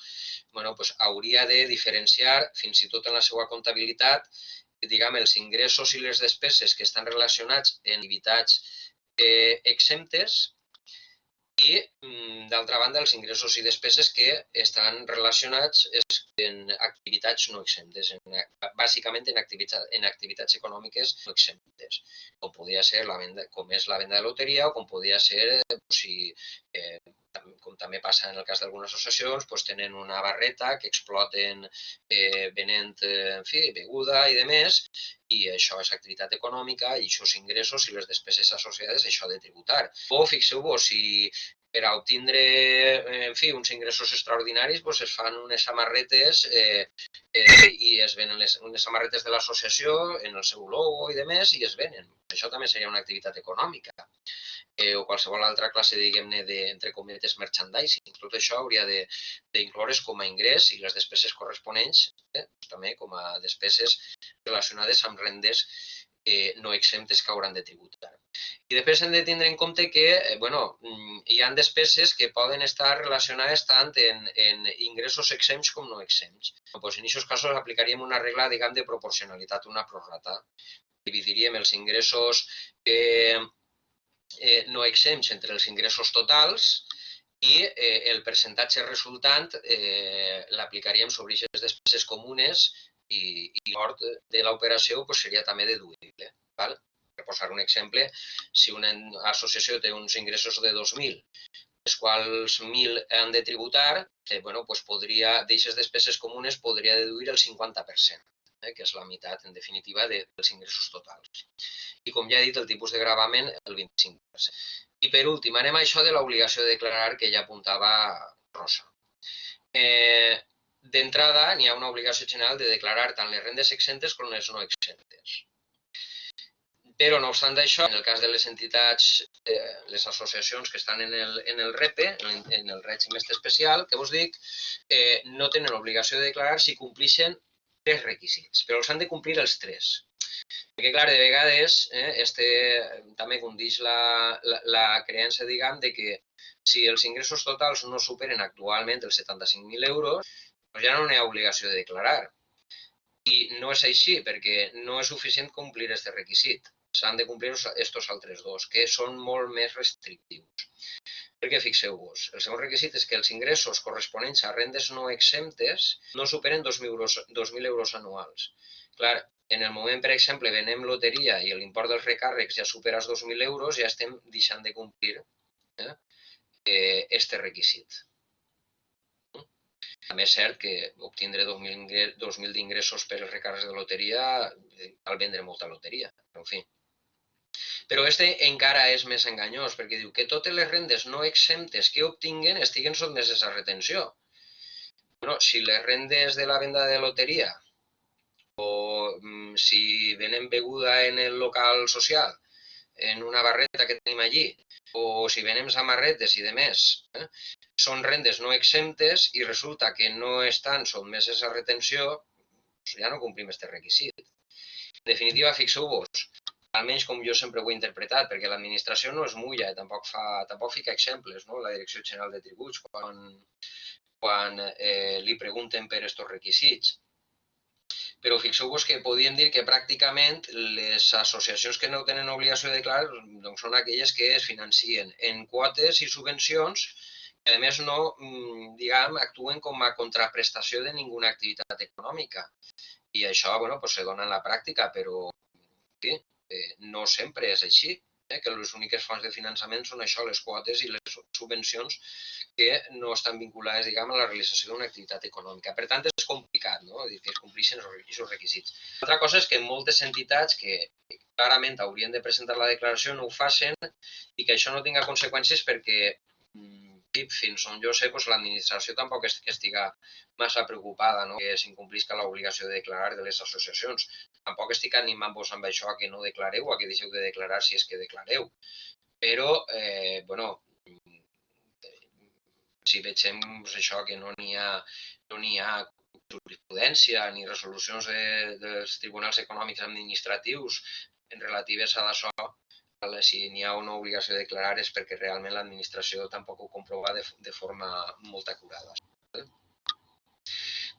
Hauria de diferenciar, fins i tot en la seva comptabilitat, diguem, els ingressos i les despeses que estan relacionats en activitats exemptes i, d'altra banda, els ingressos i despeses que estan relacionats en activitats no exemptes, bàsicament en activitats econòmiques no exemptes, com podria ser com és la venda de loteria o com podria ser, com també passa en el cas d'algunes associacions, tenen una barreta que exploten venent, en fi, beguda i demés, i això és activitat econòmica i aquests ingressos i les despeses associades això ha de tributar. O fixeu-vos, si per a obtindre, en fi, uns ingressos extraordinaris es fan unes samarretes i es venen unes samarretes de l'associació en el seu logo i demés i es venen. Això també seria una activitat econòmica. O qualsevol altra classe, diguem-ne, entre cometes, merchandising. Tot això hauria d'incloure's com a ingrés i les despeses corresponents també com a despeses relacionades amb rendes no exemptes que hauran de tributar. I després hem de tindre en compte que hi ha despeses que poden estar relacionades tant en ingressos exempts com no exempts. En aquests casos aplicaríem una regla, diguem, de proporcionalitat, una prorrata. Dividiríem els ingressos no exempts entre els ingressos totals i el percentatge resultant l'aplicaríem sobre aquestes despeses comunes i l'import de l'operació seria també deduïble. Per posar un exemple, si una associació té uns ingressos de 2.000, els quals 1.000 han de tributar, d'aquestes despeses comunes podria deduir el 50%. Que és la meitat, en definitiva, dels ingressos totals. I, com ja he dit, el tipus de gravamen, el 25%. I, per últim, anem a això de l'obligació de declarar que ja apuntava Rosa. D'entrada, n'hi ha una obligació general de declarar tant les rendes exemptes com les no exemptes. Però, no obstant això, en el cas de les entitats, les associacions que estan en el REPE, en el règim especial, que us dic, no tenen l'obligació de declarar si compleixen 3 requisits, però els han de complir els 3. Perquè, clar, de vegades, també condeix la creença, diguem, de que si els ingressos totals no superen actualment els 75.000 euros, ja no hi ha obligació de declarar. I no és així, perquè no és suficient complir aquest requisit. S'han de complir aquests altres 2, que són molt més restrictius. Perquè fixeu-vos, el segon requisit és que els ingressos corresponents a rendes no exemptes no superen 2.000 euros anuals. Clar, en el moment, per exemple, venem loteria i l'import dels recàrrecs ja supera els 2.000 euros, ja estem deixant de complir aquest requisit. També és cert que obtindre 2.000 d'ingressos per els recàrrecs de loteria cal vendre molta loteria, en fi. Però encara és més enganyós, perquè diu que totes les rendes no exemptes que obtinguen estiguen sotmeses a retenció. Si les rendes de la venda de loteria o si venen beguda en el local social, en una barreta que tenim allí, o si venem samarretes i demés, són rendes no exemptes i resulta que no estan sotmeses a retenció, ja no complim aquest requisit. En definitiva, fixeu-vos, almenys com jo sempre ho he interpretat, perquè l'administració no es mulla, tampoc fica exemples, no? La Direcció General de Tributs, quan li pregunten per aquests requisits. Però fixeu-vos que podríem dir que pràcticament les associacions que no tenen obligació de declarar doncs són aquelles que es financien en quotes i subvencions que a més no, diguem, actuen com a contraprestació de ninguna activitat econòmica. I això, bueno, pues se dona en la pràctica, però sí, no sempre és així, que les úniques fonts de finançament són això, les quotes i les subvencions que no estan vinculades, diguem, a la realització d'una activitat econòmica. Per tant, és complicat, no?, que es compleixin aquests requisits. L'altra cosa és que moltes entitats que clarament haurien de presentar la declaració no ho facin i que això no tinga conseqüències perquè, fins on jo sé, l'administració tampoc és que estiga massa preocupada, no?, que s'incomplixi l'obligació de declarar de les associacions. Tampoc estic animant-vos amb això a que no declareu, a que deixeu de declarar si és que declareu. Però, bueno, si veiem això, que no n'hi ha jurisprudència ni resolucions dels tribunals econòmics administratius relatives a això, si n'hi ha una obligació de declarar és perquè realment l'administració tampoc ho comprova de forma molt acurada.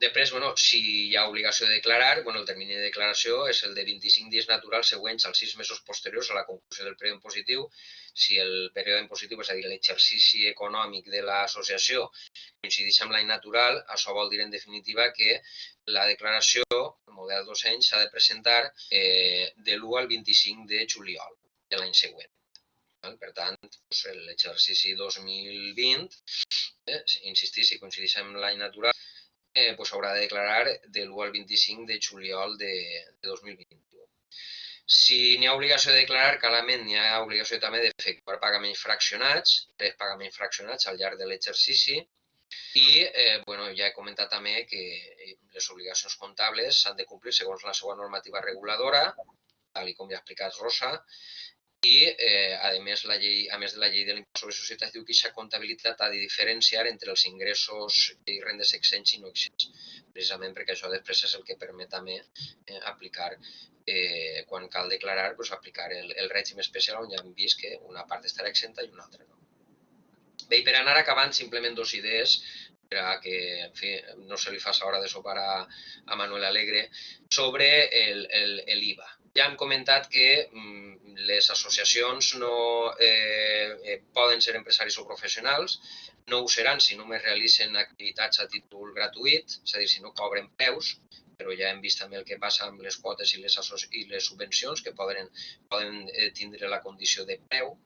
Després, bueno, si hi ha obligació de declarar, bueno, el termini de declaració és el de 25 dies naturals següents als 6 mesos posteriors a la conclusió del període impositiu. Si el període impositiu, és a dir, l'exercici econòmic de l'associació, coincideix amb l'any natural, això vol dir, en definitiva, que la declaració, el model 2 anys, s'ha de presentar de l'1 al 25 de juliol de l'any següent. Per tant, l'exercici 2020, insistir, si coincideix amb l'any natural, s'haurà de declarar de l'1 al 25 de juliol de 2021. Si n'hi ha obligació de declarar, clarament n'hi ha obligació també d'efectuar pagaments fraccionats, 3 pagaments fraccionats al llarg de l'exercici, i ja he comentat també que les obligacions comptables s'han de complir segons la seva normativa reguladora, tal com ja ha explicat Rosa, i, a més de la llei de l'impost sobre societats, diu que aquesta comptabilitat ha de diferenciar entre els ingressos i rendes exempts i no exempts, precisament perquè això després és el que permet també aplicar, quan cal declarar, aplicar el règim especial on ja hem vist que una part estarà exempta i una altra no. Bé, i per anar acabant, simplement 2 idees per a que, en fi, no se li faci hora de sopar a Manuel Alegre, sobre l'IVA. Ja hem comentat que les associacions no poden ser empresaris o professionals, no ho seran si només realitzen activitats a títol gratuït, és a dir, si no cobren preus, però ja hem vist també el que passa amb les quotes i les subvencions, que poden tindre la condició de preu.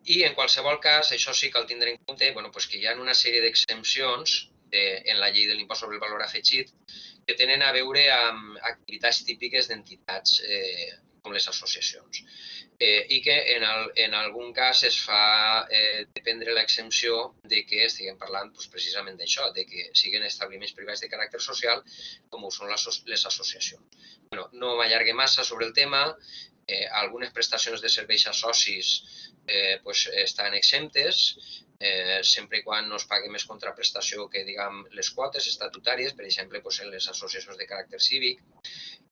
I, en qualsevol cas, això sí cal tindre en compte que hi ha una sèrie d'exempcions en la llei de l'impost sobre el valor afegit que tenen a veure amb activitats típiques d'entitats com les associacions i que en algun cas es fa dependre l'exempció de que estiguem parlant precisament d'això, de que siguin establiments privats de caràcter social com ho són les associacions. No m'allargue massa sobre el tema. Algunes prestacions de serveis a socis estan exemptes, sempre i quan no es pagui més contraprestació que, diguem, les quotes estatutàries, per exemple, en les associacions de caràcter cívic.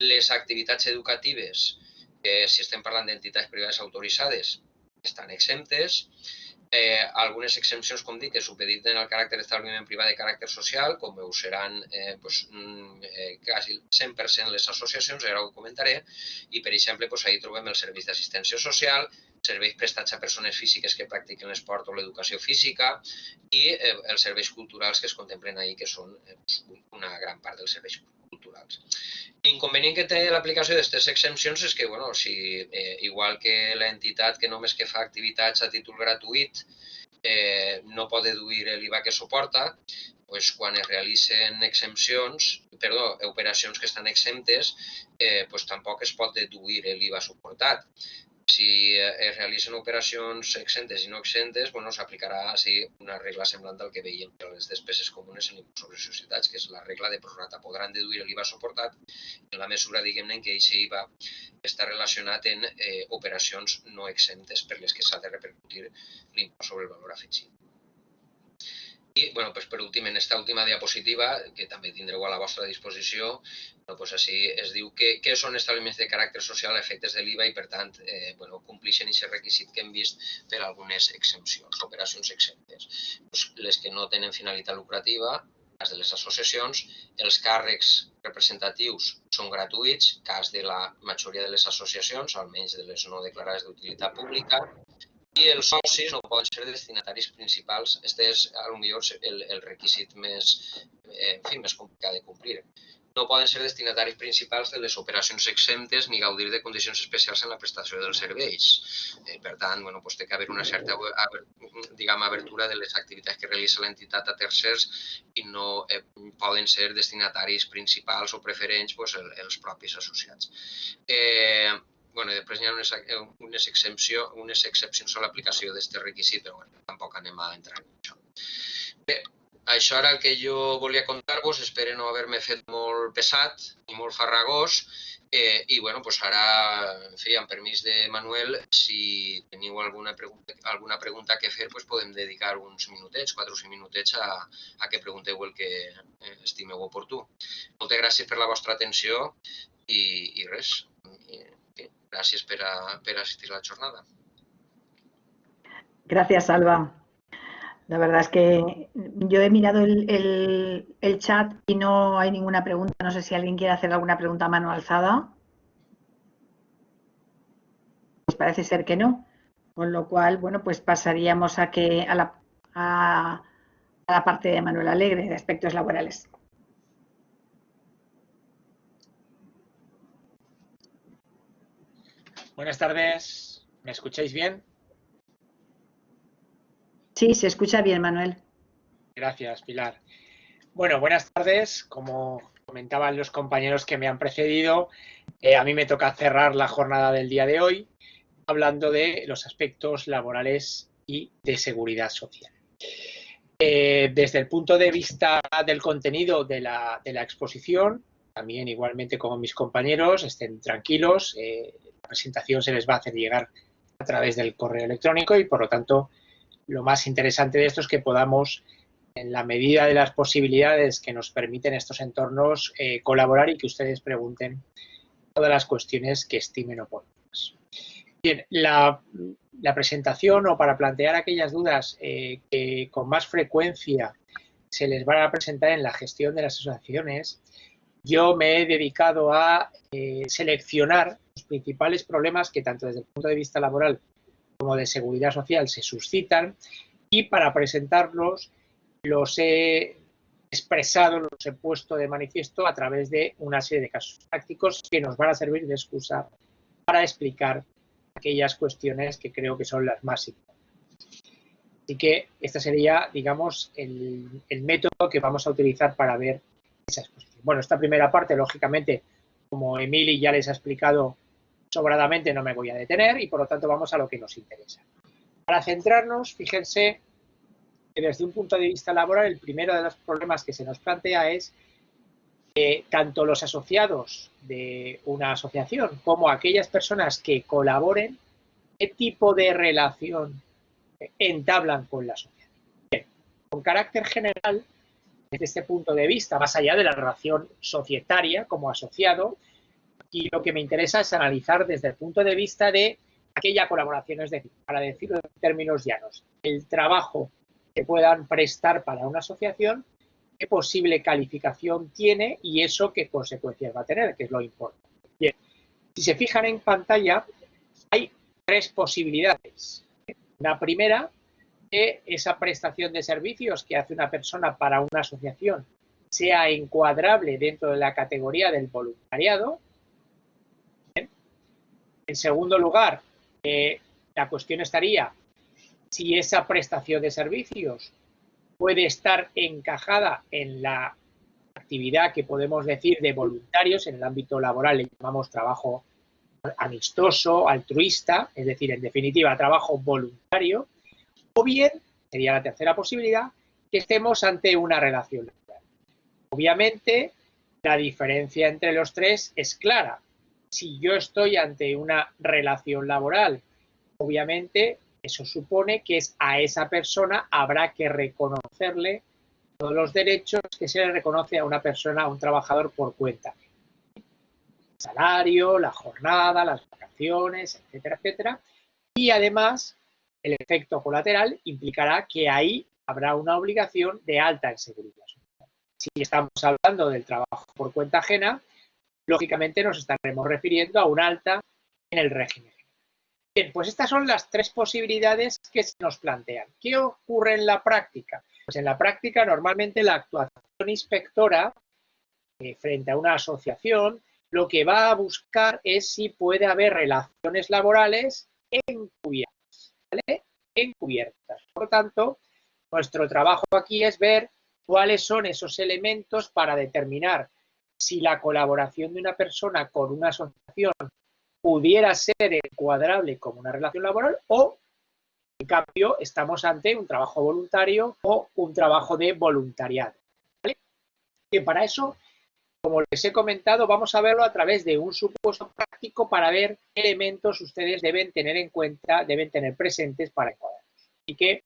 Les activitats educatives, si estem parlant d'entitats privades autoritzades, estan exemptes. Algunes exempcions, com dic, que supediten al caràcter d'establiment privat de caràcter social, com ho seran quasi 100% les associacions, ara ho comentaré, i per exemple, ahí trobem els serveis d'assistència social, serveis prestats a persones físiques que practiquen l'esport o l'educació física i els serveis culturals que es contemplen ahí, que són una gran part dels serveis culturals. L'inconvenient que té l'aplicació d'aquestes exempcions és que, si igual que l'entitat que només que fa activitats a títol gratuït no pot deduir l'IVA que suporta, quan es realitzen operacions que estan exemptes, tampoc es pot deduir l'IVA suportat. Si es realicen operacions exentes i no exentes, bueno, s'aplicarà sí, una regla semblant al que veiem per les despeses comunes en l'impost sobre societats, que és la regla de prorrata. Podran deduir l'IVA suportat en la mesura, diguem-ne, en què aquest IVA està relacionat en operacions no exemptes per les que s'ha de repercutir l'impost sobre el valor afegit. I, bueno, pues per últim, en esta última diapositiva, que també tindreu a la vostra disposició, bueno, pues així es diu què són establiments de caràcter social a efectes de l'IVA i, per tant, bueno, complixen aquest requisit que hem vist per algunes exempcions, operacions exemptes. Pues les que no tenen finalitat lucrativa, cas de les associacions, els càrrecs representatius són gratuïts, cas de la majoria de les associacions, almenys de les no declarades d'utilitat pública, i els socis no poden ser destinataris principals. Este és, potser, el requisit més, més complicat de complir. No poden ser destinataris principals de les operacions exemptes ni gaudir de condicions especials en la prestació dels serveis. Per tant, bueno, pues, té que haver una certa abertura de les activitats que realitza l'entitat a tercers i no poden ser destinataris principals o preferents pues, els propis associats. Bueno, després hi ha unes excepcions a l'aplicació d'aquest requisit, però bueno, tampoc anem a entrar en això. Bé, això era el que jo volia contar-vos, espero no haver-me fet molt pesat ni molt farragós, i bueno, doncs ara, en fi, amb permís de Manuel, si teniu alguna pregunta que fer, doncs podem dedicar uns minutets, 4 o 5 minutets a que pregunteu el que estimeu oportú. Moltes gràcies per la vostra atenció i res. Gràcies per asistir a la jornada. Gracias, Alba. La verdad es que yo he mirado el chat y no hay ninguna pregunta. No sé si alguien quiere hacer alguna pregunta a mano alzada. Pues parece ser que no. Con lo cual, bueno, pues pasaríamos a la parte de Manuel Alegre, de aspectos laborales. Buenas tardes, ¿me escucháis bien? Sí, se escucha bien, Manuel. Gracias, Pilar. Bueno, buenas tardes. Como comentaban los compañeros que me han precedido, a mí me toca cerrar la jornada del día de hoy hablando de los aspectos laborales y de seguridad social. Desde el punto de vista del contenido de la exposición, también igualmente como mis compañeros, estén tranquilos. La presentación se les va a hacer llegar a través del correo electrónico y, por lo tanto, lo más interesante de esto es que podamos, en la medida de las posibilidades que nos permiten estos entornos, colaborar y que ustedes pregunten todas las cuestiones que estimen oportunas. Bien, la presentación, o para plantear aquellas dudas que con más frecuencia se les van a presentar en la gestión de las asociaciones, yo me he dedicado a seleccionar los principales problemas que tanto desde el punto de vista laboral como de seguridad social se suscitan, y para presentarlos los he expresado, los he puesto de manifiesto a través de una serie de casos prácticos que nos van a servir de excusa para explicar aquellas cuestiones que creo que son las más importantes. Así que este sería, digamos, el método que vamos a utilizar para ver esa exposición. Bueno, esta primera parte, lógicamente, como Emili ya les ha explicado sobradamente, no me voy a detener y, por lo tanto, vamos a lo que nos interesa. Para centrarnos, fíjense que desde un punto de vista laboral, el primero de los problemas que se nos plantea es que tanto los asociados de una asociación como aquellas personas que colaboren, ¿qué tipo de relación entablan con la asociación? Bien, con carácter general, desde este punto de vista, más allá de la relación societaria como asociado, y lo que me interesa es analizar desde el punto de vista de aquella colaboración, es decir, para decirlo en términos llanos, el trabajo que puedan prestar para una asociación, qué posible calificación tiene y eso qué consecuencias va a tener, que es lo importante. Bien, si se fijan en pantalla, hay 3 posibilidades. La primera, que esa prestación de servicios que hace una persona para una asociación sea encuadrable dentro de la categoría del voluntariado. Bien. En segundo lugar, la cuestión estaría si esa prestación de servicios puede estar encajada en la actividad que podemos decir de voluntarios. En el ámbito laboral le llamamos trabajo amistoso, altruista, es decir, en definitiva, trabajo voluntario, o bien, sería la tercera posibilidad, que estemos ante una relación laboral. Obviamente, la diferencia entre los tres es clara. Si yo estoy ante una relación laboral, obviamente eso supone que a esa persona habrá que reconocerle todos los derechos que se le reconoce a una persona, a un trabajador por cuenta. El salario, la jornada, las vacaciones, etcétera, etcétera. Y además, el efecto colateral implicará que ahí habrá una obligación de alta en seguridad social. Si estamos hablando del trabajo por cuenta ajena, lógicamente nos estaremos refiriendo a un alta en el régimen. Bien, pues estas son las tres posibilidades que se nos plantean. ¿Qué ocurre en la práctica? Pues en la práctica normalmente la actuación inspectora frente a una asociación lo que va a buscar es si puede haber relaciones laborales encubiertas, ¿vale? Encubiertas. Por lo tanto, nuestro trabajo aquí es ver cuáles son esos elementos para determinar si la colaboración de una persona con una asociación pudiera ser encuadrable como una relación laboral o, en cambio, estamos ante un trabajo voluntario o un trabajo de voluntariado, ¿vale? Y para eso, como les he comentado, vamos a verlo a través de un supuesto práctico para ver qué elementos ustedes deben tener en cuenta, deben tener presentes para encuadrarlos. Así que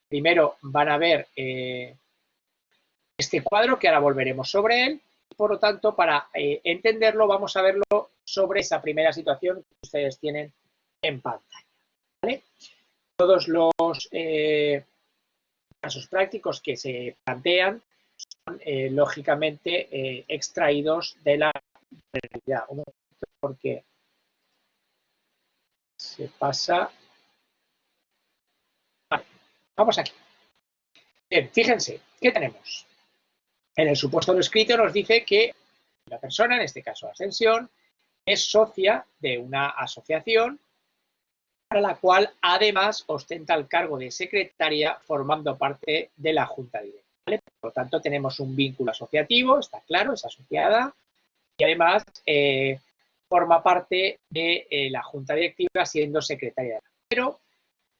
primero van a ver este cuadro, que ahora volveremos sobre él. Por lo tanto, para entenderlo, vamos a verlo sobre esa primera situación que ustedes tienen en pantalla, ¿vale? Todos los casos prácticos que se plantean son, lógicamente, extraídos de la realidad. Un momento, porque se pasa. Vale, vamos aquí. Bien, fíjense, ¿qué tenemos? En el supuesto no escrito nos dice que la persona, en este caso Ascensión, es socia de una asociación para la cual además ostenta el cargo de secretaria formando parte de la Junta Directiva, ¿vale? Por lo tanto, tenemos un vínculo asociativo, está claro, es asociada y además forma parte de la Junta Directiva siendo secretaria. Pero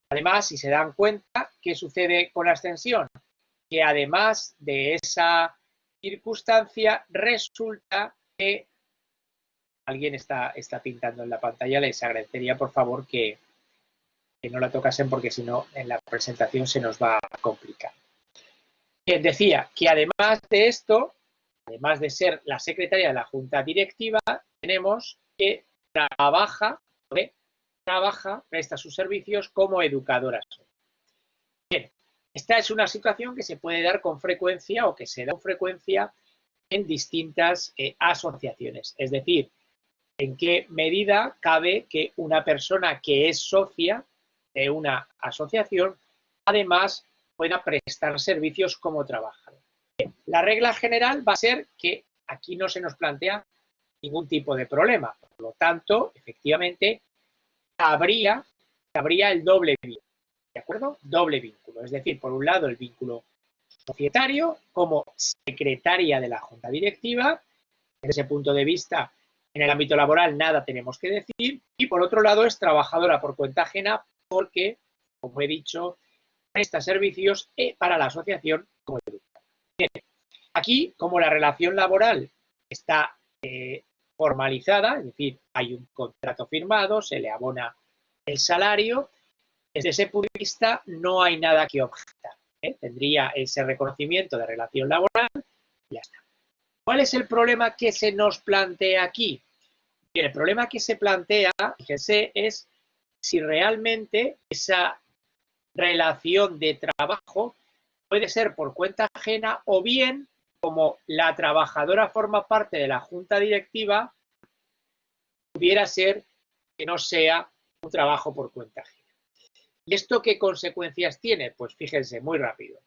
además, si se dan cuenta, ¿qué sucede con Ascensión? Que además de esa circunstancia resulta que alguien está pintando en la pantalla. Les agradecería por favor que no la tocasen porque si no en la presentación se nos va a complicar. Bien, decía que además de esto, además de ser la secretaria de la Junta Directiva, tenemos que presta sus servicios como educadora. Bien, esta es una situación que se puede dar con frecuencia o que se da con frecuencia en distintas asociaciones. Es decir, en qué medida cabe que una persona que es socia de una asociación además pueda prestar servicios como trabajador. Bien, la regla general va a ser que aquí no se nos plantea ningún tipo de problema. Por lo tanto, efectivamente, habría el doble vínculo. ¿De acuerdo? Doble vínculo. Es decir, por un lado el vínculo societario como secretaria de la Junta Directiva. Desde ese punto de vista, en el ámbito laboral nada tenemos que decir. Y por otro lado es trabajadora por cuenta ajena porque, como he dicho, presta servicios para la asociación como educadora. Bien, aquí, como la relación laboral está formalizada, es decir, hay un contrato firmado, se le abona el salario, desde ese punto de vista no hay nada que objetar. Tendría ese reconocimiento de relación laboral y ya está. ¿Cuál es el problema que se nos plantea aquí? Bien, el problema que se plantea, fíjense, es si realmente esa relación de trabajo puede ser por cuenta ajena o bien, como la trabajadora forma parte de la Junta Directiva, pudiera ser que no sea un trabajo por cuenta ajena. ¿Y esto qué consecuencias tiene? Pues fíjense, muy rápido.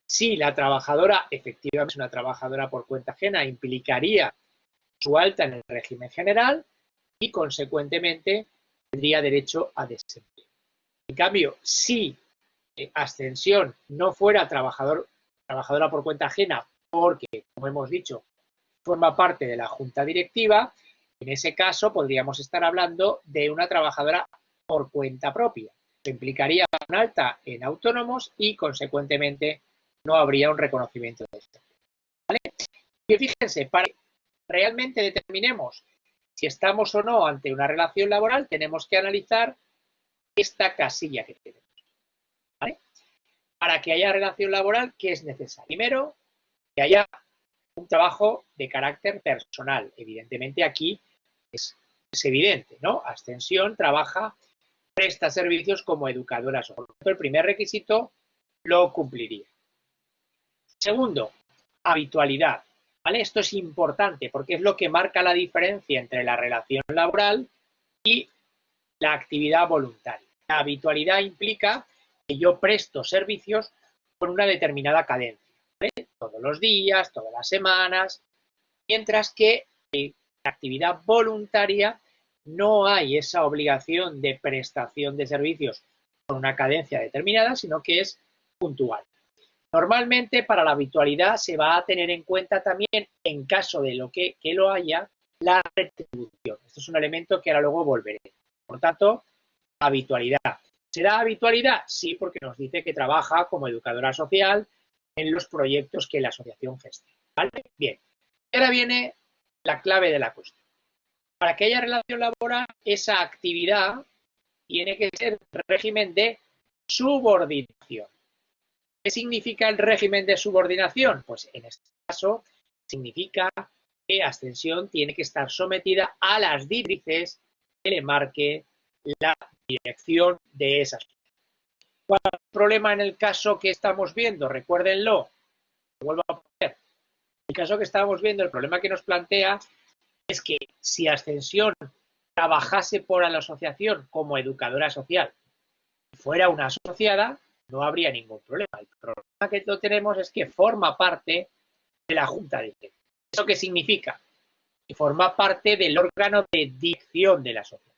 Si la trabajadora efectivamente es una trabajadora por cuenta ajena, implicaría su alta en el régimen general y, consecuentemente, tendría derecho a desempleo. En cambio, si Ascensión no fuera trabajadora por cuenta ajena, porque, como hemos dicho, forma parte de la Junta Directiva, En ese caso podríamos estar hablando de una trabajadora por cuenta propia. Esto implicaría un alta en autónomos y, consecuentemente, no habría un reconocimiento de esto. ¿Vale? Y fíjense, para que realmente determinemos si estamos o no ante una relación laboral, tenemos que analizar esta casilla que tenemos. ¿Vale? Para que haya relación laboral, ¿qué es necesario? Primero, que haya un trabajo de carácter personal. Evidentemente aquí es evidente, ¿no? Ascensión trabaja, presta servicios como educadora social. Por lo tanto, el primer requisito lo cumpliría. Segundo, habitualidad. ¿Vale? Esto es importante porque es lo que marca la diferencia entre la relación laboral y la actividad voluntaria. La habitualidad implica que yo presto servicios con una determinada cadencia, ¿vale? Todos los días, todas las semanas, mientras que en la actividad voluntaria no hay esa obligación de prestación de servicios con una cadencia determinada, sino que es puntual. Normalmente para la habitualidad se va a tener en cuenta también, en caso de que lo haya, la retribución. Esto es un elemento que ahora luego volveré. Por tanto, habitualidad. ¿Será habitualidad? Sí, porque nos dice que trabaja como educadora social en los proyectos que la asociación gestiona. ¿Vale? Bien. Ahora viene la clave de la cuestión. Para que haya relación laboral, esa actividad tiene que ser régimen de subordinación. ¿Qué significa el régimen de subordinación? Pues en este caso significa que Ascensión tiene que estar sometida a las directrices que le marque la dirección de esas. ¿Cuál es el problema en el caso que estamos viendo? Recuérdenlo, lo vuelvo a poner. El caso que estamos viendo, el problema que nos plantea es que si Ascensión trabajase por la asociación como educadora social y fuera una asociada, no habría ningún problema. El problema que tenemos es que forma parte de la Junta Directiva. ¿Eso qué significa? Que forma parte del órgano de dirección de la asociación.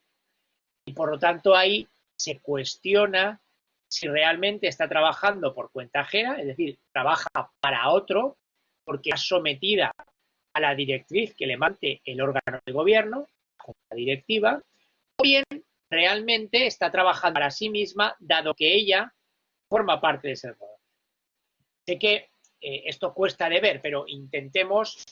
Y por lo tanto ahí se cuestiona si realmente está trabajando por cuenta ajena, es decir, trabaja para otro, porque es sometida a la directriz que le mande el órgano de gobierno, la Junta Directiva, o bien realmente está trabajando para sí misma, dado que ella forma parte de ese órgano. Sé que esto cuesta de ver, pero intentemos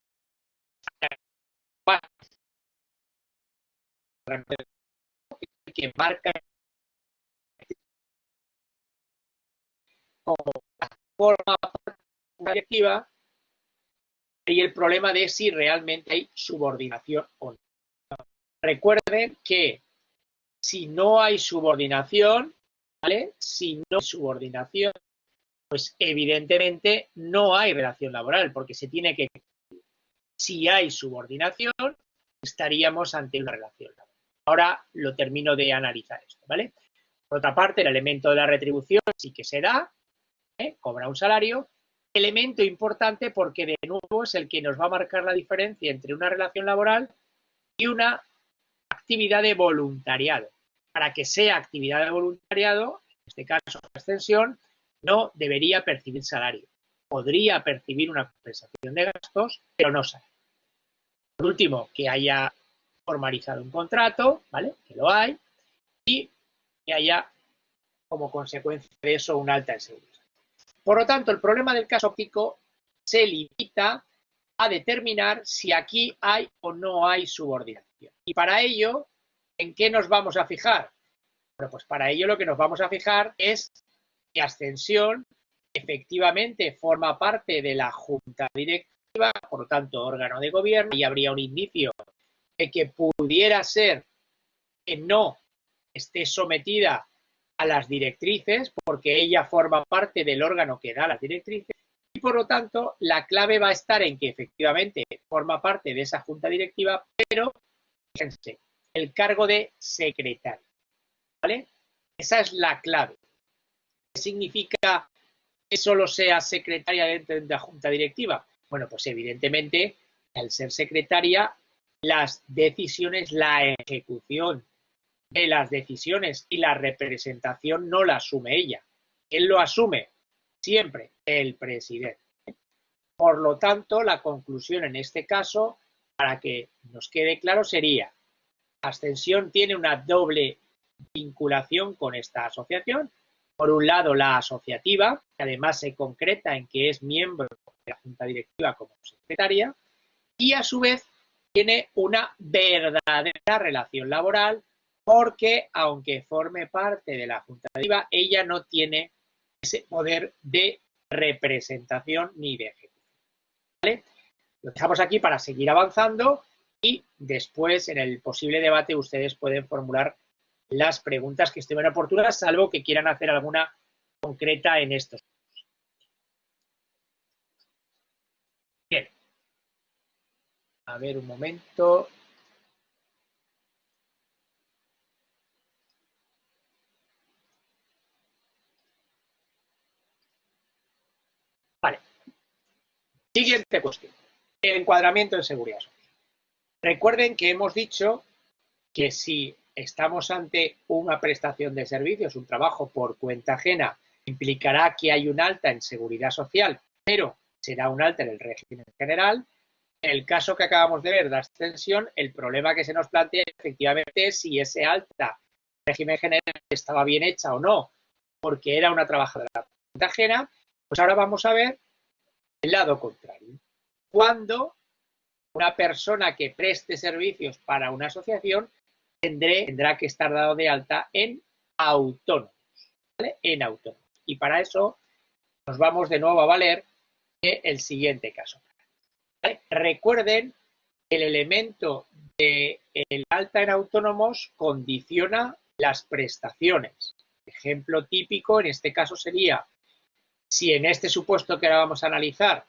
que marca como forma parte de la directiva y el problema de si realmente hay subordinación o no. Recuerden que si no hay subordinación, ¿vale? Si no hay subordinación, pues evidentemente no hay relación laboral, porque se tiene que... Si hay subordinación, estaríamos ante una relación laboral. Ahora lo termino de analizar esto, ¿vale? Por otra parte, el elemento de la retribución sí que se da, cobra un salario. Elemento importante porque de nuevo es el que nos va a marcar la diferencia entre una relación laboral y una actividad de voluntariado. Para que sea actividad de voluntariado, en este caso la Ascensión, no debería percibir salario. Podría percibir una compensación de gastos, pero no salario. Por último, que haya formalizado un contrato, ¿vale? Que lo hay, y que haya como consecuencia de eso un alta en seguridad. Por lo tanto, el problema del caso óptico se limita a determinar si aquí hay o no hay subordinación. Y para ello, ¿en qué nos vamos a fijar? Bueno, pues para ello lo que nos vamos a fijar es que Ascensión efectivamente forma parte de la Junta Directiva, por lo tanto, órgano de gobierno, y habría un indicio de que pudiera ser que no esté sometida a las directrices, porque ella forma parte del órgano que da las directrices, y por lo tanto la clave va a estar en que efectivamente forma parte de esa junta directiva, pero fíjense, el cargo de secretario, ¿vale? Esa es la clave. ¿Qué significa que solo sea secretaria dentro de la junta directiva? Bueno, pues evidentemente, al ser secretaria, las decisiones, la ejecución de las decisiones y la representación no la asume ella. ¿Quién lo asume? Siempre el presidente. Por lo tanto, la conclusión en este caso para que nos quede claro, sería: Ascensión tiene una doble vinculación con esta asociación. Por un lado, la asociativa, que además se concreta en que es miembro de la Junta Directiva como secretaria, y a su vez tiene una verdadera relación laboral, porque aunque forme parte de la Junta Directiva, ella no tiene ese poder de representación ni de ejecución. ¿Vale? Lo dejamos aquí para seguir avanzando y después, en el posible debate, ustedes pueden formular las preguntas que estén oportunas, salvo que quieran hacer alguna concreta en estos. Bien. A ver, un momento. Vale. Siguiente cuestión. El encuadramiento en seguridad social. Recuerden que hemos dicho que si estamos ante una prestación de servicios, un trabajo por cuenta ajena, implicará que hay un alta en seguridad social, pero será un alta en el régimen general. En el caso que acabamos de ver de ascensión, el problema que se nos plantea efectivamente es si ese alta en régimen general estaba bien hecha o no, porque era una trabajadora por cuenta ajena. Pues ahora vamos a ver el lado contrario. Cuando una persona que preste servicios para una asociación tendrá que estar dado de alta en autónomos, ¿vale? En autónomos. Y para eso nos vamos de nuevo a valer el siguiente caso. ¿Vale? Recuerden que el elemento del alta en autónomos condiciona las prestaciones. Ejemplo típico en este caso sería: si en este supuesto que ahora vamos a analizar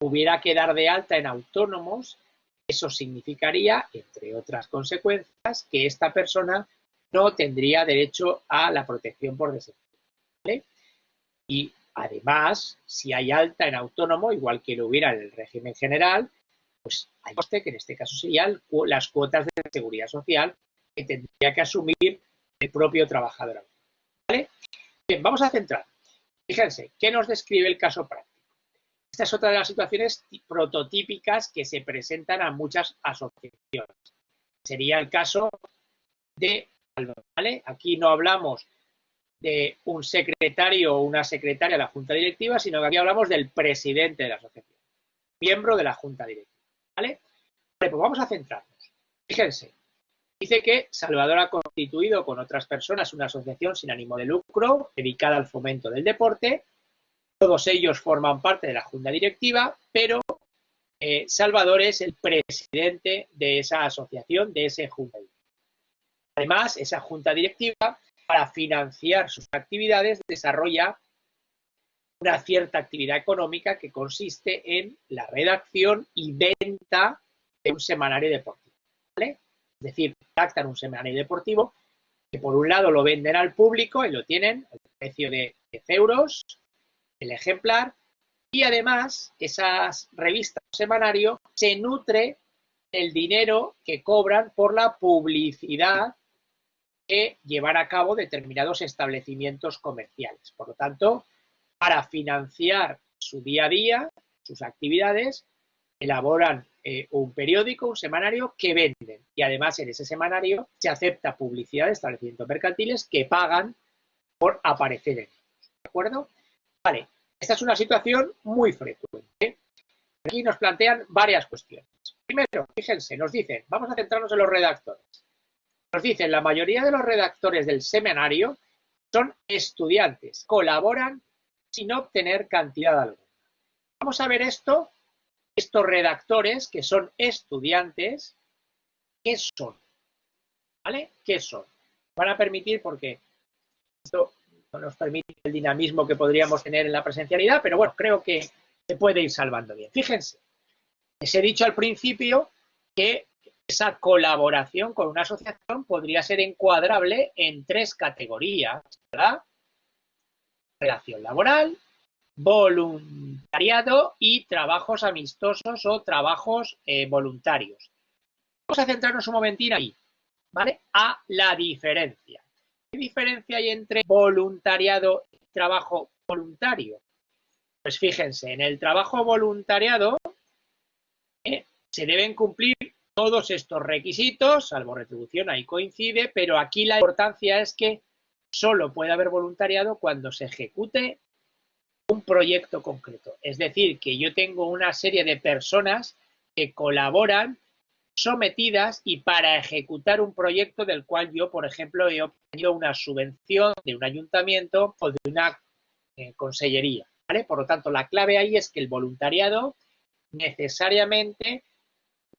hubiera que dar de alta en autónomos, eso significaría, entre otras consecuencias, que esta persona no tendría derecho a la protección por desempleo, ¿vale? Y además, si hay alta en autónomo, igual que lo hubiera en el régimen general, pues hay coste, que en este caso serían las cuotas de seguridad social que tendría que asumir el propio trabajador, ¿vale? Bien, vamos a centrar. Fíjense, ¿qué nos describe el caso práctico? Esta es otra de las situaciones prototípicas que se presentan a muchas asociaciones. Sería el caso de, ¿vale? Aquí no hablamos de un secretario o una secretaria de la Junta Directiva, sino que aquí hablamos del presidente de la asociación, miembro de la Junta Directiva, ¿vale? Vale, pues vamos a centrarnos. Fíjense, dice que Salvador ha constituido con otras personas una asociación sin ánimo de lucro dedicada al fomento del deporte. Todos ellos forman parte de la Junta Directiva, pero Salvador es el presidente de esa asociación, de esa Junta Directiva. Además, esa Junta Directiva, para financiar sus actividades, desarrolla una cierta actividad económica que consiste en la redacción y venta de un semanario deportivo, ¿vale? Es decir, redactan un semanario deportivo que por un lado lo venden al público y lo tienen al precio de 10 euros el ejemplar, y además esas revistas o semanario se nutre del dinero que cobran por la publicidad que llevan a cabo determinados establecimientos comerciales. Por lo tanto, para financiar su día a día, sus actividades, elaboran un periódico, un semanario que venden, y además en ese semanario se acepta publicidad de establecimientos mercantiles que pagan por aparecer en ellos. ¿De acuerdo? Vale, esta es una situación muy frecuente. Aquí nos plantean varias cuestiones. Primero, fíjense, nos dicen, vamos a centrarnos en los redactores. Nos dicen, la mayoría de los redactores del semanario son estudiantes, colaboran sin obtener cantidad alguna. Vamos a ver esto, estos redactores que son estudiantes, ¿qué son? ¿Vale? ¿Qué son? Van a permitir, porque esto no nos permite el dinamismo que podríamos tener en la presencialidad, pero bueno, creo que se puede ir salvando bien. Fíjense, les he dicho al principio que esa colaboración con una asociación podría ser encuadrable en 3 categorías, ¿verdad? Relación laboral, voluntariado y trabajos amistosos o trabajos voluntarios. Vamos a centrarnos un momentín ahí, ¿vale? A la diferencia. ¿Qué diferencia hay entre voluntariado y trabajo voluntario? Pues fíjense, en el trabajo voluntariado se deben cumplir todos estos requisitos, salvo retribución, ahí coincide, pero aquí la importancia es que solo puede haber voluntariado cuando se ejecute un proyecto concreto. Es decir, que yo tengo una serie de personas que colaboran sometidas y para ejecutar un proyecto del cual yo, por ejemplo, he obtenido una subvención de un ayuntamiento o de una consellería, ¿vale? Por lo tanto, la clave ahí es que el voluntariado necesariamente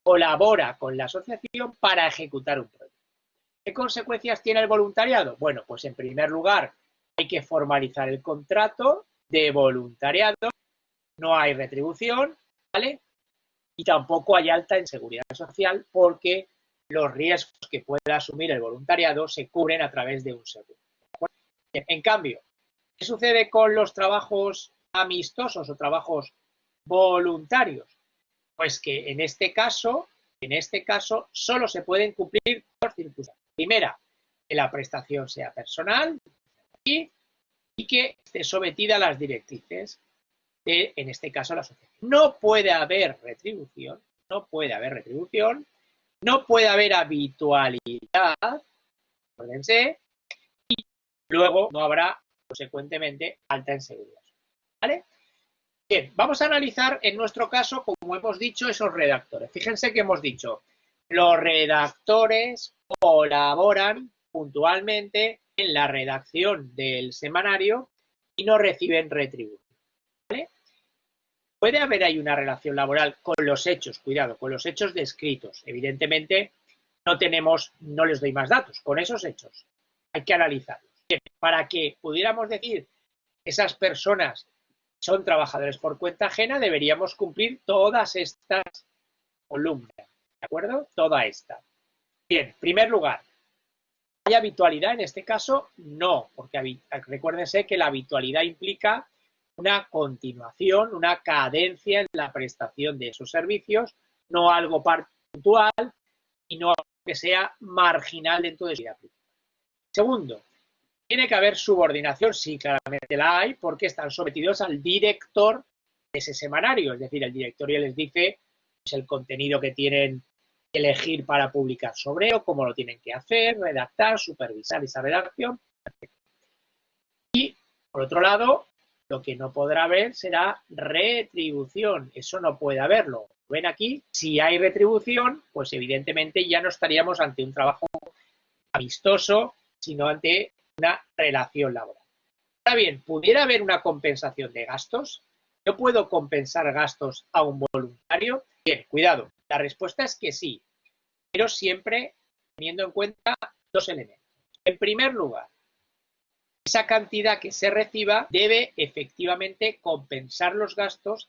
colabora con la asociación para ejecutar un proyecto. ¿Qué consecuencias tiene el voluntariado? Bueno, pues en primer lugar hay que formalizar el contrato de voluntariado, no hay retribución, ¿vale? Y tampoco hay alta en seguridad social porque los riesgos que pueda asumir el voluntariado se cubren a través de un seguro. Bien, en cambio, ¿qué sucede con los trabajos amistosos o trabajos voluntarios? Pues que en este caso solo se pueden cumplir dos circunstancias. Primera, que la prestación sea personal y que esté sometida a las directrices de, en este caso, la asociación. No puede haber retribución, no puede haber habitualidad, acuérdense, y luego no habrá, consecuentemente, alta en seguridad. ¿Vale? Bien, vamos a analizar en nuestro caso, como hemos dicho, esos redactores. Fíjense que hemos dicho, los redactores colaboran puntualmente en la redacción del semanario y no reciben retribución. ¿Vale? Puede haber ahí una relación laboral con los hechos, cuidado, con los hechos descritos. Evidentemente, no les doy más datos, con esos hechos hay que analizarlos. Bien, para que pudiéramos decir esas personas son trabajadores por cuenta ajena, deberíamos cumplir todas estas columnas, ¿de acuerdo? Toda esta. Bien, en primer lugar, ¿hay habitualidad en este caso? No, porque recuérdense que la habitualidad implica una continuación, una cadencia en la prestación de esos servicios, no algo puntual y no algo que sea marginal dentro de su vida. Segundo, tiene que haber subordinación, sí, claramente la hay, porque están sometidos al director de ese semanario. Es decir, el directorio les dice pues, el contenido que tienen que elegir para publicar sobre o cómo lo tienen que hacer, redactar, supervisar esa redacción. Y, por otro lado, lo que no podrá haber será retribución. Eso no puede haberlo. ¿Ven aquí? Si hay retribución, pues evidentemente ya no estaríamos ante un trabajo amistoso, sino ante una relación laboral. Ahora bien, ¿pudiera haber una compensación de gastos? ¿Yo puedo compensar gastos a un voluntario? Bien, cuidado, la respuesta es que sí, pero siempre teniendo en cuenta dos elementos. En primer lugar, esa cantidad que se reciba debe efectivamente compensar los gastos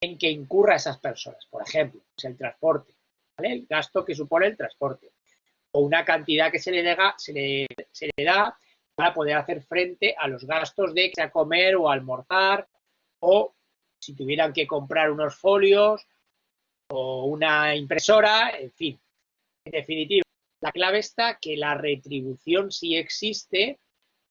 en que incurra esas personas. Por ejemplo, es el transporte, ¿vale? El gasto que supone el transporte. O una cantidad que se le da para poder hacer frente a los gastos de irse a comer o almorzar, o si tuvieran que comprar unos folios o una impresora, en fin. En definitiva, la clave está que la retribución, si existe,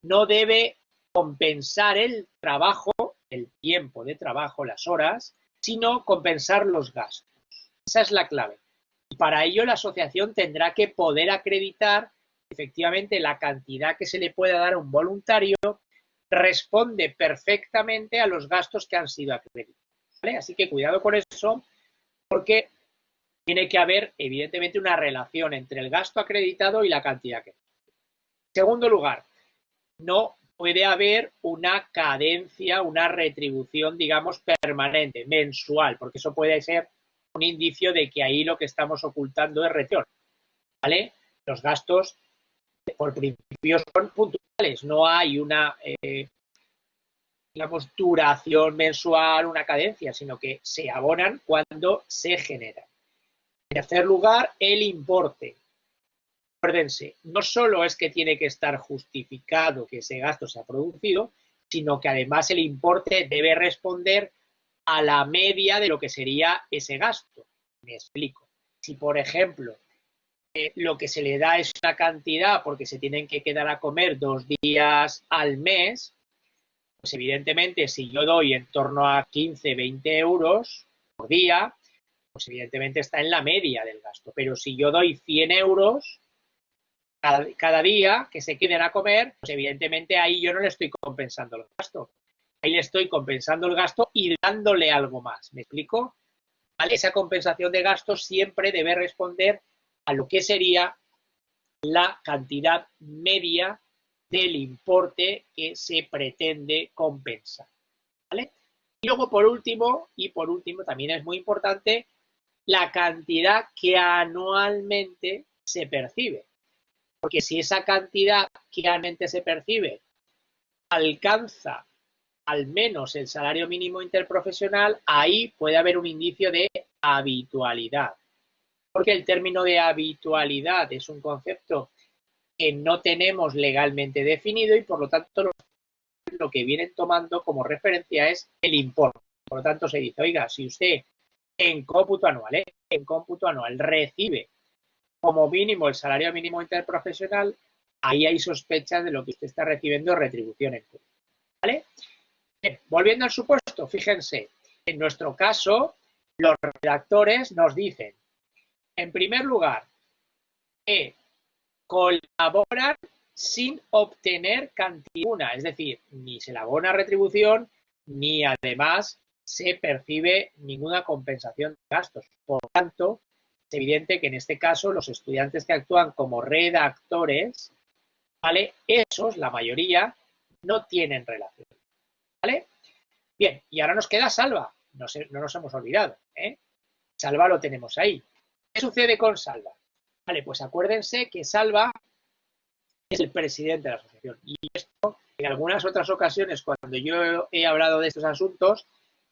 no debe compensar el trabajo, el tiempo de trabajo, las horas, sino compensar los gastos. Esa es la clave. Y para ello la asociación tendrá que poder acreditar efectivamente la cantidad que se le pueda dar a un voluntario responde perfectamente a los gastos que han sido acreditados. ¿Vale? Así que cuidado con eso, porque tiene que haber evidentemente una relación entre el gasto acreditado y la cantidad que. En segundo lugar, no puede haber una cadencia, una retribución, digamos, permanente, mensual, porque eso puede ser un indicio de que ahí lo que estamos ocultando es retribución. ¿Vale? Los gastos por principio son puntuales, no hay una, digamos, duración mensual, una cadencia, sino que se abonan cuando se generan. En tercer lugar, el importe. Acuérdense, no solo es que tiene que estar justificado que ese gasto se ha producido, sino que además el importe debe responder a la media de lo que sería ese gasto. Me explico. Si, por ejemplo, lo que se le da es una cantidad porque se tienen que quedar a comer 2 días al mes, pues evidentemente si yo doy en torno a 15, 20 euros por día, pues evidentemente está en la media del gasto. Pero si yo doy 100 euros cada día que se queden a comer, pues evidentemente ahí yo no le estoy compensando el gasto. Ahí le estoy compensando el gasto y dándole algo más. ¿Me explico? ¿Vale? Esa compensación de gastos siempre debe responder a lo que sería la cantidad media del importe que se pretende compensar. ¿Vale? Y luego, por último, también es muy importante la cantidad que anualmente se percibe. Porque si esa cantidad que anualmente se percibe alcanza al menos el salario mínimo interprofesional, ahí puede haber un indicio de habitualidad. Porque el término de habitualidad es un concepto que no tenemos legalmente definido y por lo tanto lo que vienen tomando como referencia es el importe. Por lo tanto se dice, oiga, si usted en cómputo anual recibe como mínimo el salario mínimo interprofesional, ahí hay sospechas de lo que usted está recibiendo de retribución en curso. ¿Vale? Bien, volviendo al supuesto, fíjense, en nuestro caso, los redactores nos dicen, en primer lugar, que colaboran sin obtener cantidad alguna, es decir, ni se le abona retribución, ni además se percibe ninguna compensación de gastos. Por lo tanto, es evidente que en este caso los estudiantes que actúan como redactores, ¿vale? Esos, la mayoría, no tienen relación. ¿Vale? Bien, y ahora nos queda Salva. No nos hemos olvidado, ¿eh? Salva lo tenemos ahí. ¿Qué sucede con Salva? Vale, pues acuérdense que Salva es el presidente de la asociación. Y esto, en algunas otras ocasiones, cuando yo he hablado de estos asuntos,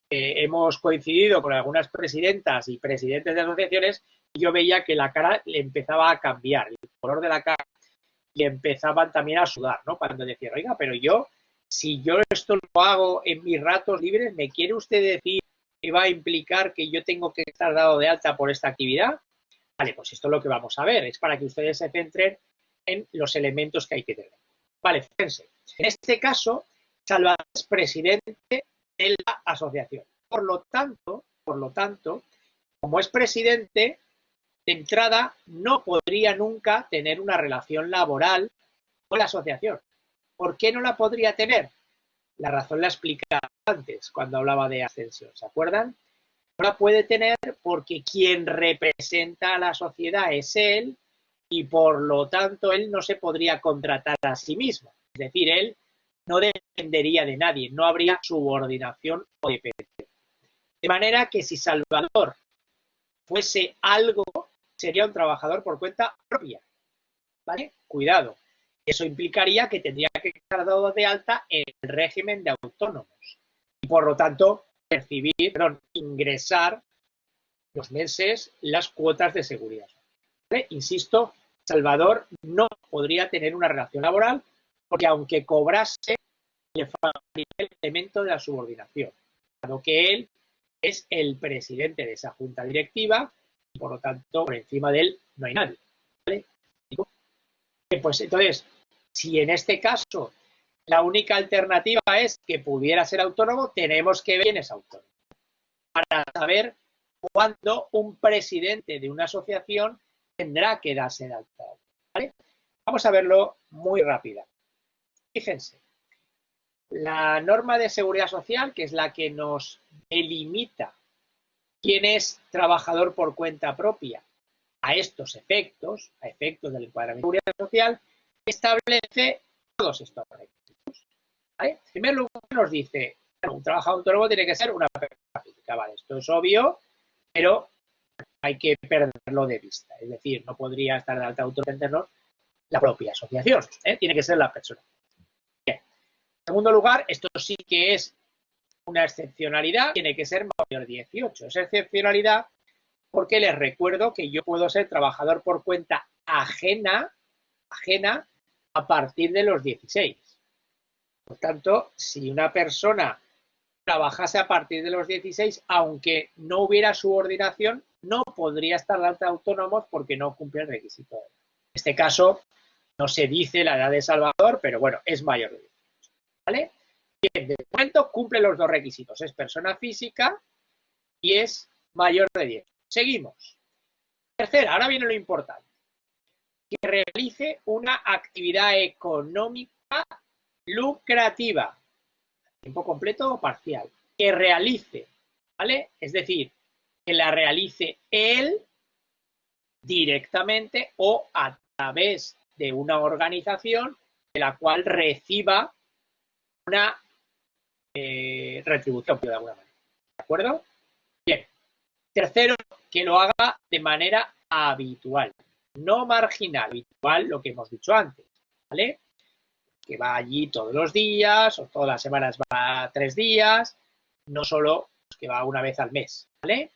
hemos coincidido con algunas presidentas y presidentes de asociaciones y yo veía que la cara le empezaba a cambiar, el color de la cara, y empezaban también a sudar, ¿no? Cuando decían, oiga, pero yo, si yo esto lo hago en mis ratos libres, ¿me quiere usted decir que va a implicar que yo tengo que estar dado de alta por esta actividad? Vale, pues esto es lo que vamos a ver, es para que ustedes se centren en los elementos que hay que tener. Vale, fíjense, en este caso, Salvador es presidente de la asociación. Por lo tanto, como es presidente, de entrada no podría nunca tener una relación laboral con la asociación. ¿Por qué no la podría tener? La razón la explicaba antes cuando hablaba de ascensión, ¿se acuerdan? No la puede tener porque quien representa a la sociedad es él y por lo tanto él no se podría contratar a sí mismo. Es decir, él no dependería de nadie, no habría subordinación o dependencia. De manera que si Salvador fuese algo, sería un trabajador por cuenta propia. ¿Vale? Cuidado. Eso implicaría que tendría que estar dado de alta en el régimen de autónomos. Y por lo tanto, ingresar los meses las cuotas de seguridad. ¿Vale? Insisto, Salvador no podría tener una relación laboral porque aunque cobrase, le faltaría el elemento de la subordinación, dado que él es el presidente de esa junta directiva y por lo tanto por encima de él no hay nadie. ¿Vale? Pues entonces, si en este caso la única alternativa es que pudiera ser autónomo, tenemos que ver quién es autónomo para saber cuándo un presidente de una asociación tendrá que darse de alta. ¿Vale? Vamos a verlo muy rápido. Fíjense, la norma de seguridad social, que es la que nos delimita quién es trabajador por cuenta propia a estos efectos, a efectos del encuadramiento de seguridad social, establece todos estos requisitos. ¿Vale? En primer lugar nos dice, bueno, un trabajador autónomo tiene que ser una persona física, ¿vale? Esto es obvio, pero hay que perderlo de vista. Es decir, no podría estar de alta autónomo la propia asociación, ¿eh? Tiene que ser la persona. Bien. En segundo lugar, esto sí que es una excepcionalidad, tiene que ser mayor de 18. Es excepcionalidad porque les recuerdo que yo puedo ser trabajador por cuenta ajena a partir de los 16. Por tanto, si una persona trabajase a partir de los 16, aunque no hubiera subordinación, no podría estar de alta autónomos porque no cumple el requisito. En este caso, no se dice la edad de Salvador, pero bueno, es mayor de 18. ¿Vale? Bien, de momento cumple los dos requisitos. Es persona física y es mayor de 10. Seguimos. Tercera, ahora viene lo importante. Que realice una actividad económica lucrativa, tiempo completo o parcial. Que realice, ¿vale? Es decir, que la realice él directamente o a través de una organización de la cual reciba una retribución de alguna manera. ¿De acuerdo? Bien. Tercero, que lo haga de manera habitual, no marginal, habitual, lo que hemos dicho antes, ¿vale? Que va allí todos los días o todas las semanas va 3 días, no solo que va una vez al mes, ¿vale?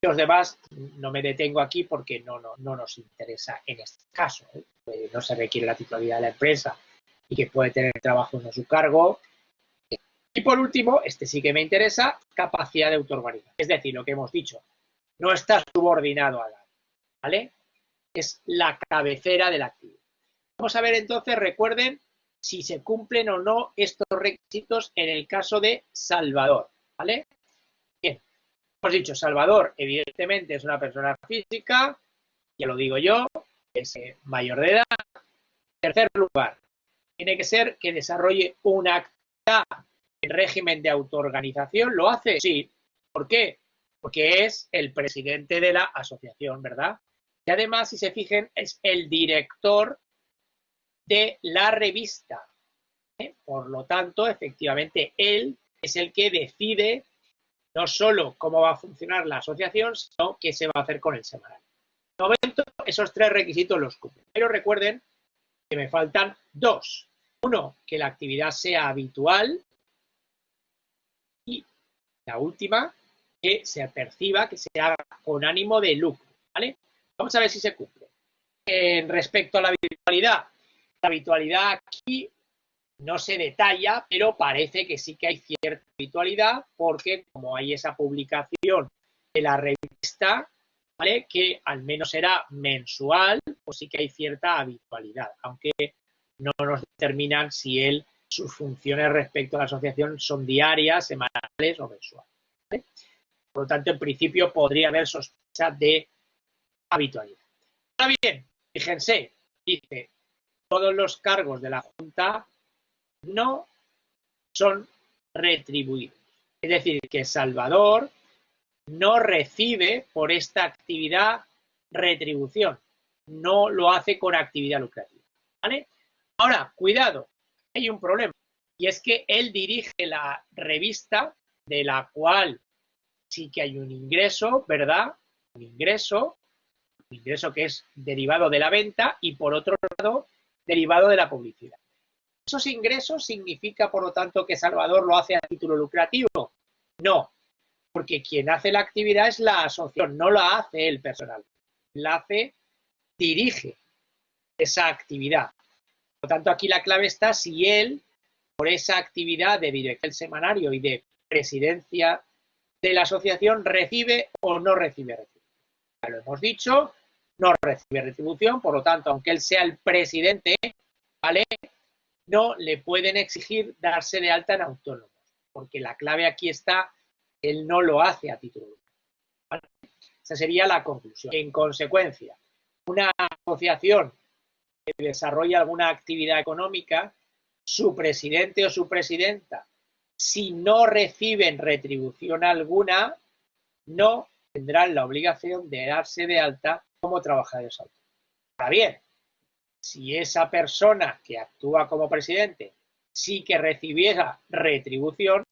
Los demás no me detengo aquí porque no nos interesa en este caso, ¿eh? No se requiere la titularidad de la empresa y que puede tener trabajo en su cargo. Y por último, este sí que me interesa, capacidad de autoorganización. Es decir, lo que hemos dicho, no está subordinado a nadie, ¿vale? Es la cabecera de la actividad. Vamos a ver entonces, recuerden, si se cumplen o no estos requisitos en el caso de Salvador, ¿vale? Bien, hemos dicho, Salvador evidentemente es una persona física, ya lo digo yo, es mayor de edad. En tercer lugar, tiene que ser que desarrolle una actividad en régimen de autoorganización. ¿Lo hace? Sí. ¿Por qué? Porque es el presidente de la asociación, ¿verdad? Y además, si se fijen, es el director de la revista. Por lo tanto, efectivamente, él es el que decide no solo cómo va a funcionar la asociación, sino qué se va a hacer con el semanario. De momento, esos 3 requisitos los cumplen. Pero recuerden que me faltan 2. Uno, que la actividad sea habitual. Y la última, que se perciba, que se haga con ánimo de lucro, ¿vale? Vamos a ver si se cumple. Respecto a la habitualidad aquí no se detalla, pero parece que sí que hay cierta habitualidad, porque como hay esa publicación de la revista, ¿vale? Que al menos será mensual, pues sí que hay cierta habitualidad, aunque no nos determinan si sus funciones respecto a la asociación son diarias, semanales o mensuales, ¿vale? Por lo tanto, en principio podría haber sospecha de habitualidad. Ahora bien, fíjense, dice, todos los cargos de la Junta no son retribuidos. Es decir, que Salvador no recibe por esta actividad retribución. No lo hace con actividad lucrativa, ¿vale? Ahora, cuidado, hay un problema. Y es que él dirige la revista, de la cual sí que hay un ingreso, ¿verdad? Un ingreso que es derivado de la venta y, por otro lado, derivado de la publicidad. ¿Esos ingresos significa, por lo tanto, que Salvador lo hace a título lucrativo? No, porque quien hace la actividad es la asociación, no la hace él personalmente. Dirige esa actividad. Por lo tanto, aquí la clave está si él, por esa actividad de dirección del semanario y de presidencia de la asociación, recibe o no recibe retribución. Ya lo hemos dicho, no recibe retribución, por lo tanto, aunque él sea el presidente, ¿vale?, no le pueden exigir darse de alta en autónomos, porque la clave aquí está, él no lo hace a título lucrativo, ¿vale? Esa sería la conclusión. En consecuencia, una asociación que desarrolla alguna actividad económica, su presidente o su presidenta, si no reciben retribución alguna, no tendrán la obligación de darse de alta como trabajadores autónomos. Ahora bien, si esa persona que actúa como presidente sí que recibiera retribución,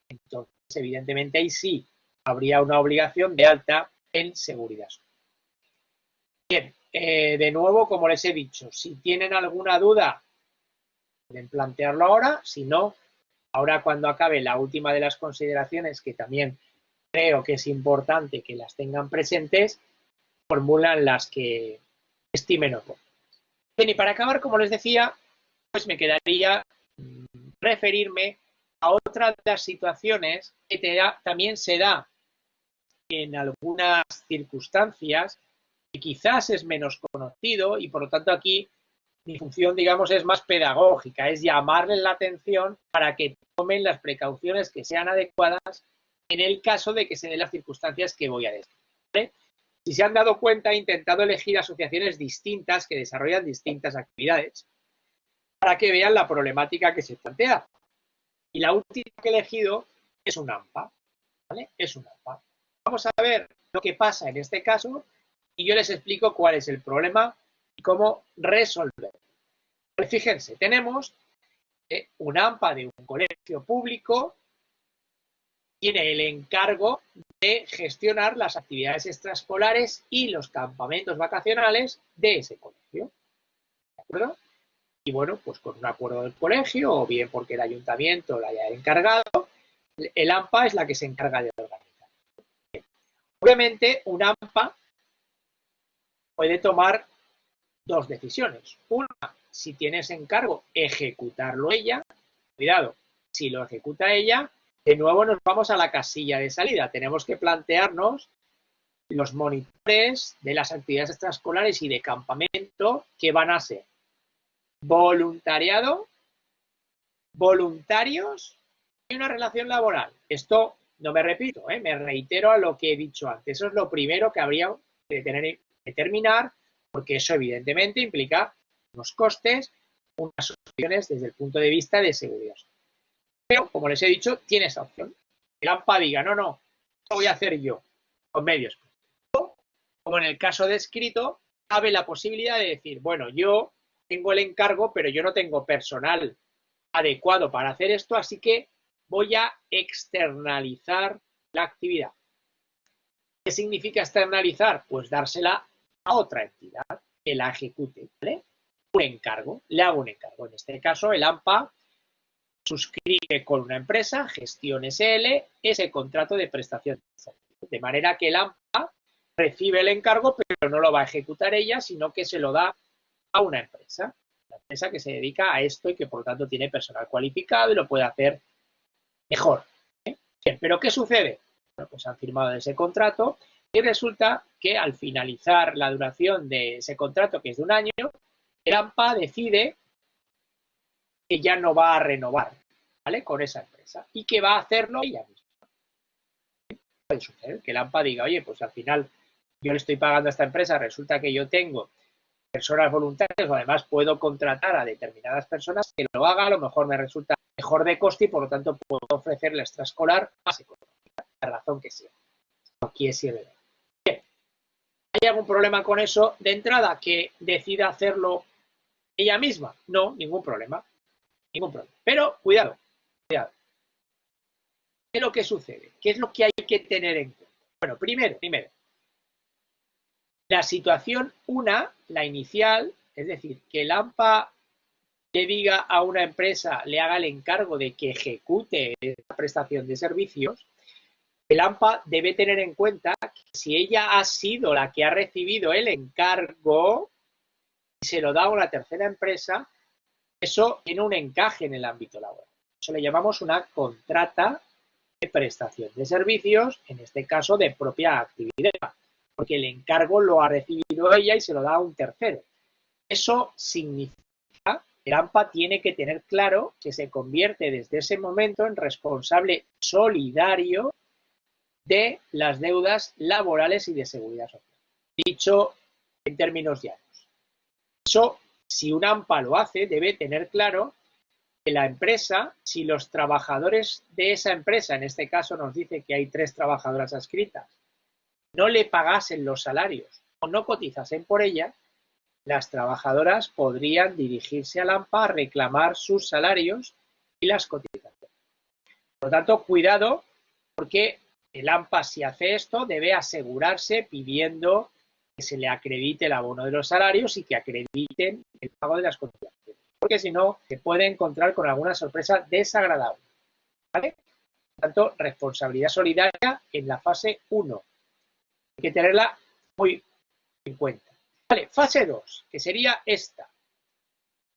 entonces evidentemente ahí sí habría una obligación de alta en seguridad social. Bien, de nuevo, como les he dicho, si tienen alguna duda, pueden plantearlo ahora. Si no, ahora cuando acabe la última de las consideraciones, que también creo que es importante que las tengan presentes, formulan las que estimen oportunas. Bien, y para acabar, como les decía, pues me quedaría referirme a otra de las situaciones que también se da en algunas circunstancias, que quizás es menos conocido, y por lo tanto aquí mi función, digamos, es más pedagógica, es llamarles la atención para que tomen las precauciones que sean adecuadas en el caso de que se den las circunstancias que voy a decir. ¿vale? Si se han dado cuenta, he intentado elegir asociaciones distintas que desarrollan distintas actividades para que vean la problemática que se plantea. Y la última que he elegido es un AMPA, ¿vale? Es un AMPA. Vamos a ver lo que pasa en este caso y yo les explico cuál es el problema y cómo resolverlo. Pues fíjense, tenemos un AMPA de un colegio público, tiene el encargo de gestionar las actividades extraescolares y los campamentos vacacionales de ese colegio. ¿De acuerdo? Y bueno, pues con un acuerdo del colegio o bien porque el ayuntamiento lo haya encargado, el AMPA es la que se encarga de organizar. Obviamente, un AMPA puede tomar dos decisiones. Una, si tienes encargo, ejecutarlo ella. Cuidado, si lo ejecuta ella, de nuevo nos vamos a la casilla de salida. Tenemos que plantearnos los monitores de las actividades extraescolares y de campamento que van a ser voluntariado, voluntarios y una relación laboral. Esto no me repito, me reitero a lo que he dicho antes. Eso es lo primero que habría que tener que determinar, porque eso evidentemente implica unos costes, unas soluciones desde el punto de vista de seguridad. Pero, como les he dicho, tiene esa opción. El AMPA diga, no, lo voy a hacer yo, con medios. O, como en el caso descrito, cabe la posibilidad de decir, bueno, yo tengo el encargo, pero yo no tengo personal adecuado para hacer esto, así que voy a externalizar la actividad. ¿Qué significa externalizar? Pues dársela a otra entidad que la ejecute, ¿vale? Un encargo, le hago un encargo. En este caso, el AMPA suscribe con una empresa, Gestión SL, ese contrato de prestación de servicio. De manera que el AMPA recibe el encargo, pero no lo va a ejecutar ella, sino que se lo da a una empresa que se dedica a esto y que por lo tanto tiene personal cualificado y lo puede hacer mejor. Bien, pero ¿qué sucede? Bueno, pues han firmado ese contrato y resulta que al finalizar la duración de ese contrato, que es de un año, el AMPA decide que ya no va a renovar, ¿vale? Con esa empresa y que va a hacerlo ella misma. Puede suceder que el AMPA diga, oye, pues al final yo le estoy pagando a esta empresa, resulta que yo tengo personas voluntarias o además puedo contratar a determinadas personas que lo haga, a lo mejor me resulta mejor de coste y por lo tanto puedo ofrecerle extraescolar más económica, la razón que sea. Aquí es irreal. Bien, ¿hay algún problema con eso de entrada que decida hacerlo ella misma? No, ningún problema. Ningún problema. Pero cuidado, cuidado. ¿Qué es lo que sucede? ¿Qué es lo que hay que tener en cuenta? Bueno, primero, la situación la inicial, es decir, que el AMPA le diga a una empresa, le haga el encargo de que ejecute esta prestación de servicios, el AMPA debe tener en cuenta que si ella ha sido la que ha recibido el encargo y se lo da a una tercera empresa, eso tiene un encaje en el ámbito laboral. Eso le llamamos una contrata de prestación de servicios, en este caso de propia actividad, porque el encargo lo ha recibido ella y se lo da a un tercero. Eso significa que el AMPA tiene que tener claro que se convierte desde ese momento en responsable solidario de las deudas laborales y de seguridad social. Dicho en términos llanos. Eso, si un AMPA lo hace, debe tener claro que la empresa, si los trabajadores de esa empresa, en este caso nos dice que hay 3 trabajadoras adscritas, no le pagasen los salarios o no cotizasen por ella, las trabajadoras podrían dirigirse al AMPA a reclamar sus salarios y las cotizaciones. Por lo tanto, cuidado, porque el AMPA, si hace esto, debe asegurarse pidiendo que se le acredite el abono de los salarios y que acrediten el pago de las cotizaciones, porque si no, se puede encontrar con alguna sorpresa desagradable. ¿Vale? Por lo tanto, responsabilidad solidaria en la fase 1. Hay que tenerla muy en cuenta. Vale, fase 2, que sería esta.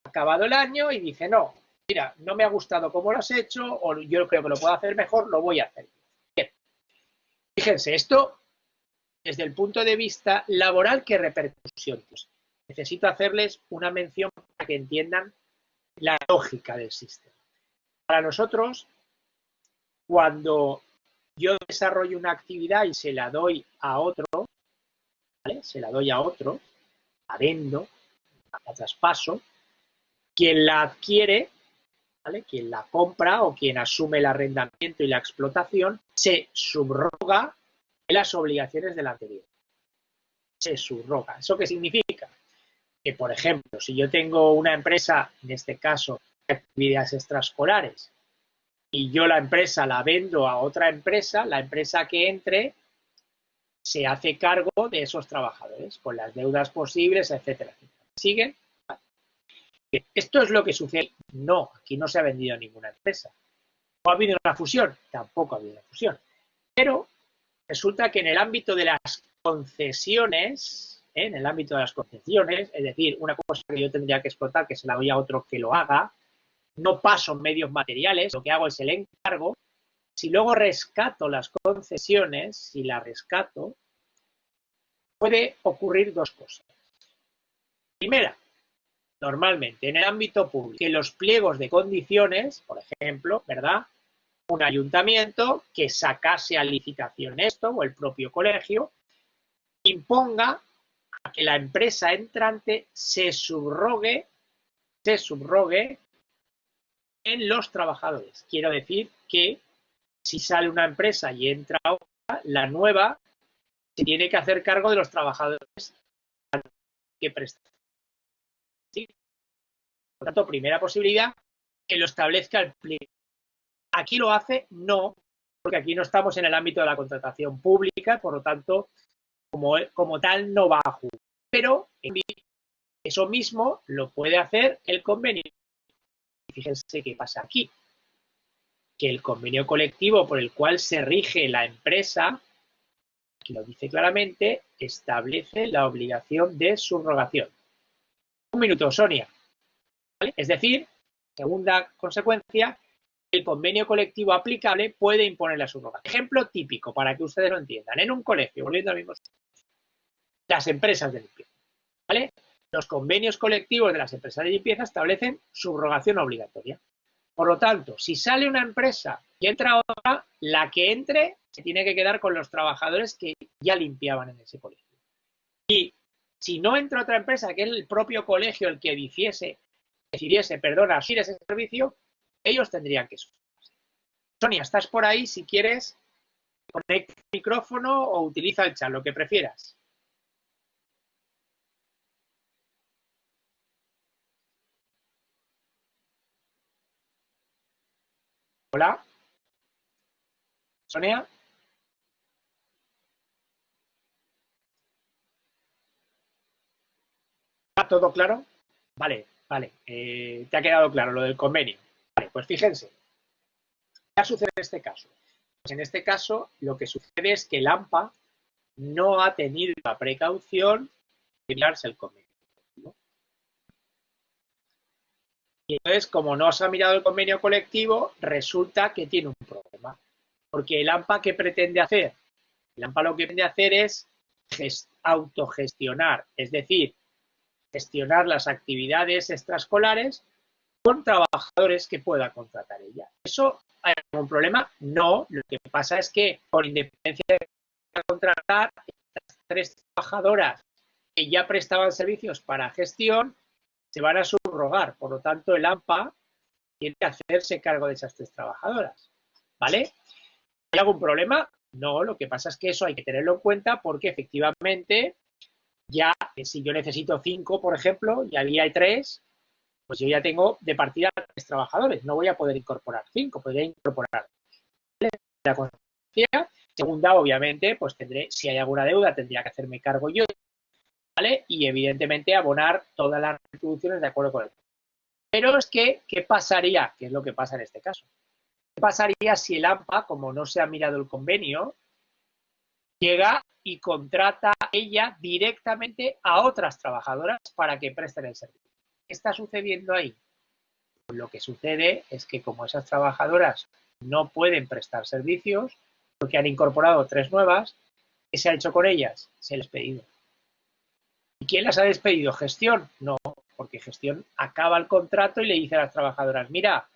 Acabado el año y dice, no, mira, no me ha gustado cómo lo has hecho, o yo creo que lo puedo hacer mejor, lo voy a hacer. Bien. Fíjense, esto, desde el punto de vista laboral, ¿qué repercusión tiene? Necesito hacerles una mención para que entiendan la lógica del sistema. Para nosotros, cuando yo desarrollo una actividad y se la doy a otro, ¿vale? Se la doy a otro, la vendo, la traspaso. Quien la adquiere, ¿vale? Quien la compra o quien asume el arrendamiento y la explotación, se subroga en las obligaciones del anterior. Se subroga. ¿Eso qué significa? Que, por ejemplo, si yo tengo una empresa, en este caso, de actividades extraescolares, y yo la empresa la vendo a otra empresa, la empresa que entre se hace cargo de esos trabajadores, con las deudas posibles, etcétera, etcétera. ¿Siguen? Vale. ¿Esto es lo que sucede? No, aquí no se ha vendido ninguna empresa. ¿O ha habido una fusión? Tampoco ha habido una fusión. Pero resulta que en el ámbito de las concesiones, es decir, una cosa que yo tendría que explotar, que se la doy a otro que lo haga, no paso medios materiales, lo que hago es el encargo. Si luego rescato las concesiones, si las rescato, puede ocurrir dos cosas. Primera, normalmente en el ámbito público, que los pliegos de condiciones, por ejemplo, ¿verdad? Un ayuntamiento que sacase a licitación esto, o el propio colegio, imponga a que la empresa entrante se subrogue en los trabajadores. Quiero decir que si sale una empresa y entra otra, la nueva se tiene que hacer cargo de los trabajadores que prestan. ¿Sí? Por tanto, primera posibilidad, que lo establezca el pliego. Aquí lo hace, no, porque aquí no estamos en el ámbito de la contratación pública, por lo tanto, como tal, no va a jugar. Pero eso mismo lo puede hacer el convenio. Fíjense qué pasa aquí. Que el convenio colectivo por el cual se rige la empresa, aquí lo dice claramente, establece la obligación de subrogación. Un minuto, Sonia. ¿Vale? Es decir, segunda consecuencia, el convenio colectivo aplicable puede imponer la subrogación. Ejemplo típico, para que ustedes lo entiendan. En un colegio, volviendo al mismo, las empresas de limpieza. ¿Vale? Los convenios colectivos de las empresas de limpieza establecen subrogación obligatoria. Por lo tanto, si sale una empresa y entra otra, la que entre se tiene que quedar con los trabajadores que ya limpiaban en ese colegio. Y si no entra otra empresa, que es el propio colegio el que decidiese, asumir ese servicio, ellos tendrían que subrogarse. Sonia, ¿estás por ahí? Si quieres, conecta el micrófono o utiliza el chat, lo que prefieras. Hola. Sonia. ¿Está todo claro? Vale, vale. Te ha quedado claro lo del convenio. Vale, pues fíjense. ¿Qué sucede en este caso? Pues en este caso lo que sucede es que el AMPA no ha tenido la precaución de mirarse el convenio. Y entonces, como no se ha mirado el convenio colectivo, resulta que tiene un problema. Porque el AMPA, ¿qué pretende hacer? El AMPA lo que pretende hacer es autogestionar, es decir, gestionar las actividades extraescolares con trabajadores que pueda contratar ella. ¿Eso hay algún problema? No, lo que pasa es que con independencia de contratar estas 3 trabajadoras que ya prestaban servicios para gestión, se van a subrogar. Por lo tanto, el AMPA tiene que hacerse cargo de esas 3 trabajadoras. ¿Vale? ¿Hay algún problema? No, lo que pasa es que eso hay que tenerlo en cuenta porque efectivamente ya si yo necesito 5, por ejemplo, y allí hay 3, pues yo ya tengo de partida 3 trabajadores. No voy a poder incorporar 5, podría incorporar 2. La consecuencia, segunda, obviamente, pues tendré, si hay alguna deuda, tendría que hacerme cargo yo, ¿vale? Y evidentemente abonar todas las retribuciones de acuerdo con el. Pero es que, ¿qué pasaría? ¿Qué es lo que pasa en este caso? ¿Qué pasaría si el AMPA, como no se ha mirado el convenio, llega y contrata ella directamente a otras trabajadoras para que presten el servicio? ¿Qué está sucediendo ahí? Pues lo que sucede es que como esas trabajadoras no pueden prestar servicios, porque han incorporado 3 nuevas, ¿qué se ha hecho con ellas? Se les ha despedido. ¿Y quién las ha despedido? ¿Gestión? No, porque gestión acaba el contrato y le dice a las trabajadoras, mira,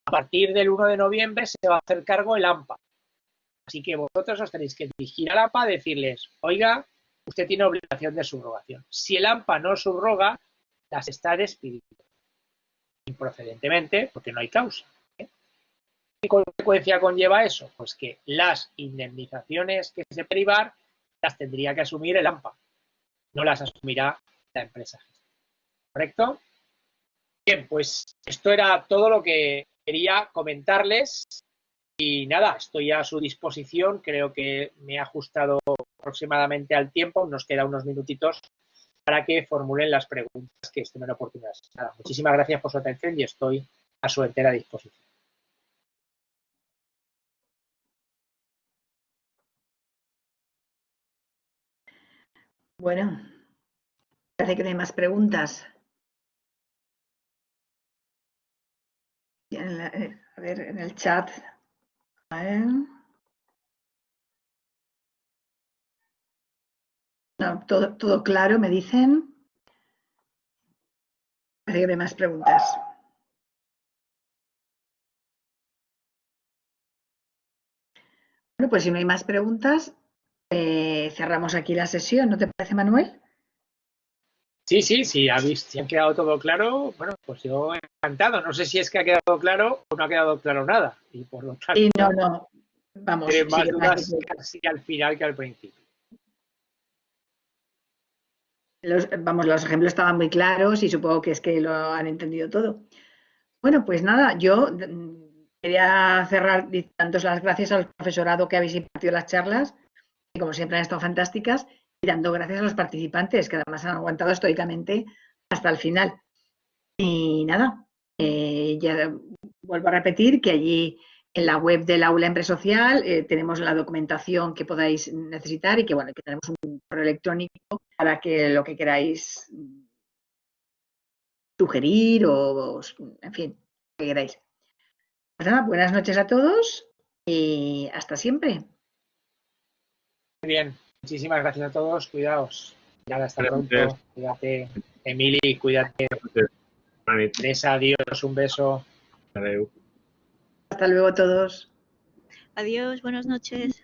a partir del 1 de noviembre se va a hacer cargo el AMPA. Así que vosotros os tenéis que dirigir al AMPA a decirles, oiga, usted tiene obligación de subrogación. Si el AMPA no subroga, las está despidiendo improcedentemente porque no hay causa. ¿Qué consecuencia conlleva eso? Pues que las indemnizaciones que se privar las tendría que asumir el AMPA, no las asumirá la empresa. ¿Correcto? Bien, pues esto era todo lo que quería comentarles y nada, estoy a su disposición, creo que me he ajustado aproximadamente al tiempo, nos queda unos minutitos para que formulen las preguntas que estén en oportunidad. Nada, muchísimas gracias por su atención y estoy a su entera disposición. Bueno, parece que no hay más preguntas. A ver, en el chat. A ver. No, todo claro, me dicen. Parece que no hay más preguntas. Bueno, pues si no hay más preguntas, cerramos aquí la sesión, ¿no te parece, Manuel? Sí, si han quedado todo claro, bueno, pues yo encantado. No sé si es que ha quedado claro o no ha quedado claro nada. Y por lo tanto, Sí, no. Vamos, sí más que dudas casi al final que al principio. los ejemplos estaban muy claros y supongo que es que lo han entendido todo. Bueno, pues nada, yo quería cerrar dándos las gracias al profesorado que habéis impartido las charlas, que como siempre han estado fantásticas, y dando gracias a los participantes, que además han aguantado estoicamente hasta el final. Y nada, ya vuelvo a repetir que allí en la web del Aula Empresocial tenemos la documentación que podáis necesitar y que bueno, que tenemos un correo electrónico para que lo que queráis sugerir o en fin, lo que queráis. Pues nada, buenas noches a todos y hasta siempre. Muy bien, muchísimas gracias a todos, cuidaos. Nada, hasta pronto. Cuídate, Emily, cuídate. Teresa, adiós, un beso. Hasta luego todos. Adiós, buenas noches.